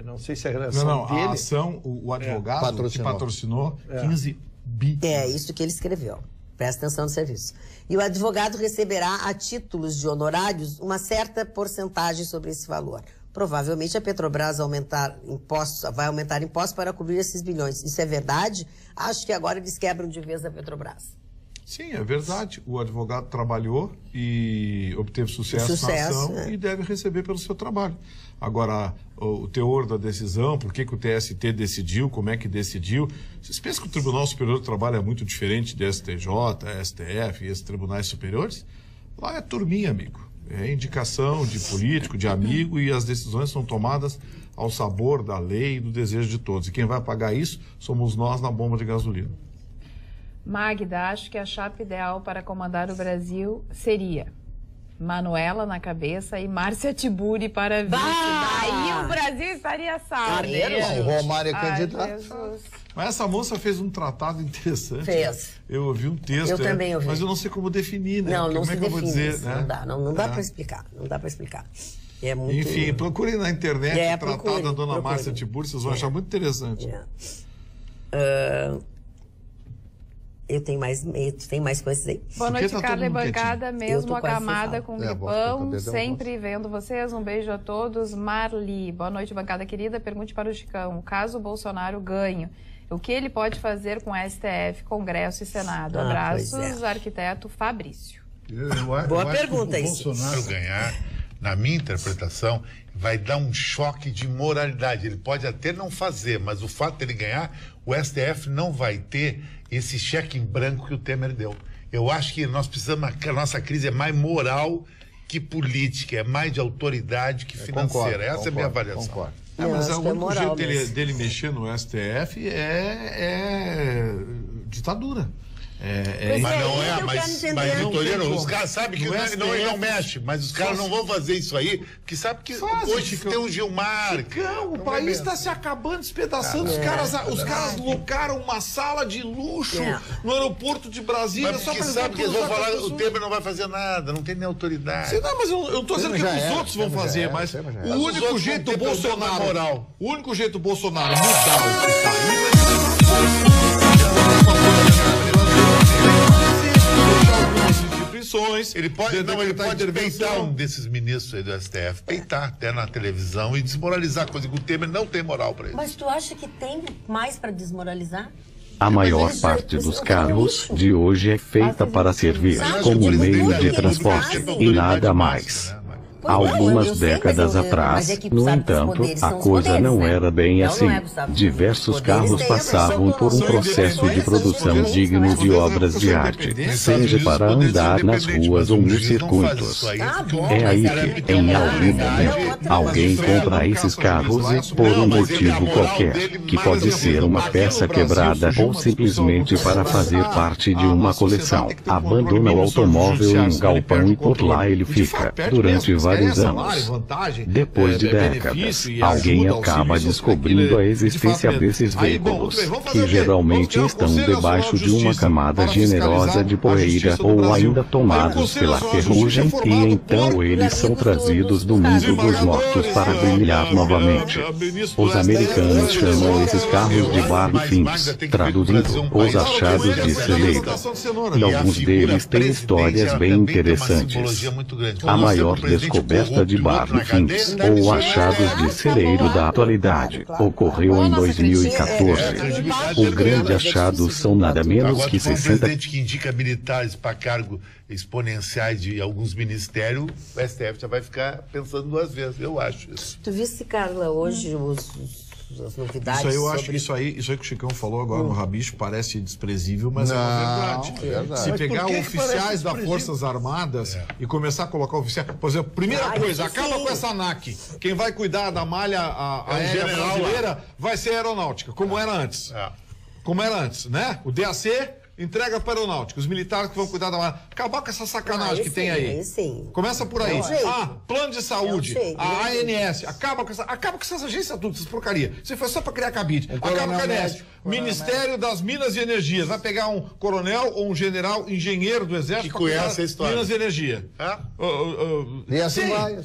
B: Não sei se é a relação dele.
F: A ação, o advogado que patrocinou 15 bi.
A: É isso que ele escreveu. Presta atenção no serviço. E o advogado receberá, a títulos de honorários, uma certa porcentagem sobre esse valor. Provavelmente a Petrobras vai aumentar impostos para cobrir esses bilhões. Isso é verdade? Acho que agora eles quebram de vez a Petrobras.
F: Sim, é verdade. O advogado trabalhou e obteve sucesso na ação e deve receber pelo seu trabalho. Agora, o teor da decisão, por que o TST decidiu, como é que decidiu. Vocês pensam que o Tribunal Superior do Trabalho é muito diferente do STJ, STF e esses tribunais superiores? Lá é turminha, amigo. É indicação de político, de amigo, e as decisões são tomadas ao sabor da lei e do desejo de todos. E quem vai pagar isso somos nós na bomba de gasolina.
D: Magda, acho que a chapa ideal para comandar o Brasil seria Manuela na cabeça e Márcia Tiburi para vice. Daí o Brasil estaria salvo.
E: O Romário é candidato.
F: Mas essa moça fez um tratado interessante.
A: Fez.
F: Eu ouvi um texto.
A: Eu também ouvi.
F: Mas eu não sei como definir, né?
A: Não,
F: como
A: se
F: é que eu vou dizer,
A: isso,
F: né?
A: Não dá para explicar. Não dá para explicar. É muito...
F: Enfim, procurem na internet o tratado da dona Márcia Tiburi, vocês vão achar muito interessante.
A: Eu tenho mais coisas aí.
D: Boa noite, Carla e bancada, mesmo acamada com gripão, sempre vendo vocês. Um beijo a todos. Marli, boa noite, bancada querida. Pergunte para o Chicão, caso o Bolsonaro ganhe, o que ele pode fazer com STF, Congresso e Senado? Abraços, arquiteto Fabrício.
A: Boa pergunta
G: isso. Se o Bolsonaro ganhar, na minha interpretação, vai dar um choque de moralidade. Ele pode até não fazer, mas o fato de ele ganhar, o STF não vai ter esse cheque em branco que o Temer deu. Eu acho que nós precisamos, a nossa crise é mais moral que política, é mais de autoridade que financeira. Essa é a minha avaliação.
E: Concordo.
F: Mas
A: acho
F: o
A: que é
F: único
A: moral
F: jeito dele mexer no STF é ditadura.
G: Mas não é,
A: eu
G: mas
A: quero entender.
G: Vitorino, os caras sabem que não mexe, mas os caras não vão fazer isso aí, porque sabe que hoje tem um Gilmar.
F: O país está se acabando, despedaçando. Os caras locaram uma sala de luxo no aeroporto de Brasília.
G: Mas
F: só
G: porque
F: para
G: sabe que eles vão falar, o Temer não vai fazer nada, não tem nem autoridade.
F: Não, mas eu não estou dizendo que os outros vão fazer, mas o único jeito do Bolsonaro, o único jeito do Bolsonaro mudar o que está aí
G: ele pode peitar um desses ministros aí do STF, peitar até na televisão e desmoralizar, coisa que o Temer não tem moral para isso.
A: Mas tu acha que tem mais para desmoralizar?
H: A maior parte dos carros de hoje é feita para servir como meio de transporte e nada mais. Há algumas décadas atrás, no entanto, a coisa não era bem assim. Diversos carros passavam por um processo de produção digno de obras de arte, seja para andar nas ruas ou nos circuitos. É aí que, em algum momento, alguém compra esses carros e, por um motivo qualquer, que pode ser uma peça quebrada ou simplesmente para fazer parte de uma coleção, abandona o automóvel em um galpão e por lá ele fica, durante vários anos. Depois de décadas, alguém acaba descobrindo a existência desses veículos, que geralmente estão debaixo de uma camada generosa de poeira ou ainda tomados pela ferrugem, e então eles são trazidos do mundo dos mortos para brilhar novamente. Os americanos chamam esses carros de Barbie Fins, traduzindo, os achados de celeiro. E alguns deles têm histórias bem interessantes. A maior descoberta de Barbie Fins, ou achados de celeiro da atualidade, ocorreu em 2014. O grande achado são nada menos que 60...
G: presidente que indica militares para cargo exponenciais de alguns ministérios, o STF já vai ficar pensando duas vezes, eu acho isso.
A: Tu viste, Carla, hoje as novidades
F: isso aí que o Chicão falou agora no Rabicho parece desprezível, mas é uma verdade. Se pegar oficiais das Forças Armadas e começar a colocar oficiais... Por exemplo, primeira coisa, acaba com essa ANAC. Quem vai cuidar da malha aérea brasileira vai ser a aeronáutica, como era antes. Como era antes, né? O DAC... entrega para a aeronáutica, os militares que vão cuidar da malha. Acabar com essa sacanagem que tem aí. Começa por aí. Plano de saúde, a ANS. Acaba com essas agências tudo, essas porcaria. Se for só para criar cabide. Acaba com a ANS. Ministério das Minas e Energias. Vai pegar um coronel ou um general engenheiro do Exército
G: que conhece a história.
F: Minas e Energia.
E: E assim
G: vai,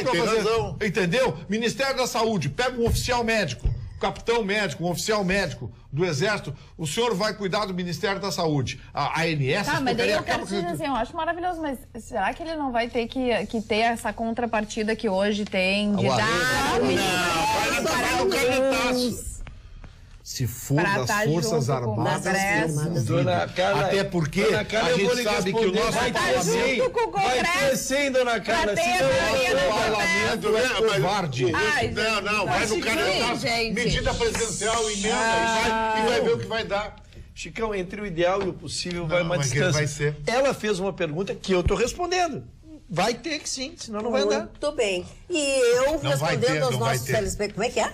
G: tem razão.
F: Entendeu? Ministério da Saúde. Pega um oficial médico. Capitão médico, um oficial médico do Exército, o senhor vai cuidar do Ministério da Saúde. A ANS...
D: Tá, mas daí eu quero dizer assim, eu acho maravilhoso, mas será que ele não vai ter que ter essa contrapartida que hoje tem de dar...
G: Não, canetaço.
F: Se for das Forças Armadas,
B: Dona Carla,
F: até porque a gente sabe que o nosso
B: parlamento vai ter sim, Dona Carla.
F: O parlamento é covarde.
G: Não, vai no canetaço. Medida presidencial, emenda e vai ver o que vai dar.
B: Chicão, entre o ideal e o possível vai uma distância.
G: Vai ser.
B: Ela fez uma pergunta que eu estou respondendo. Vai ter que sim, senão não vai andar.
A: Muito bem. E eu respondendo aos nossos telespectadores, como é que é?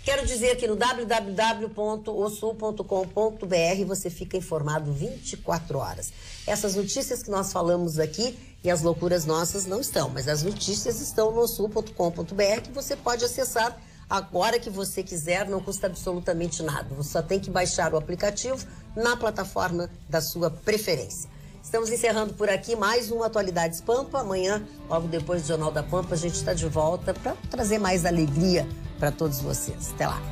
A: Quero dizer que no www.osul.com.br você fica informado 24 horas. Essas notícias que nós falamos aqui e as loucuras nossas não estão, mas as notícias estão no osul.com.br que você pode acessar a hora que você quiser, não custa absolutamente nada. Você só tem que baixar o aplicativo na plataforma da sua preferência. Estamos encerrando por aqui mais uma Atualidades Pampa. Amanhã, logo depois do Jornal da Pampa, a gente está de volta para trazer mais alegria para todos vocês. Até lá.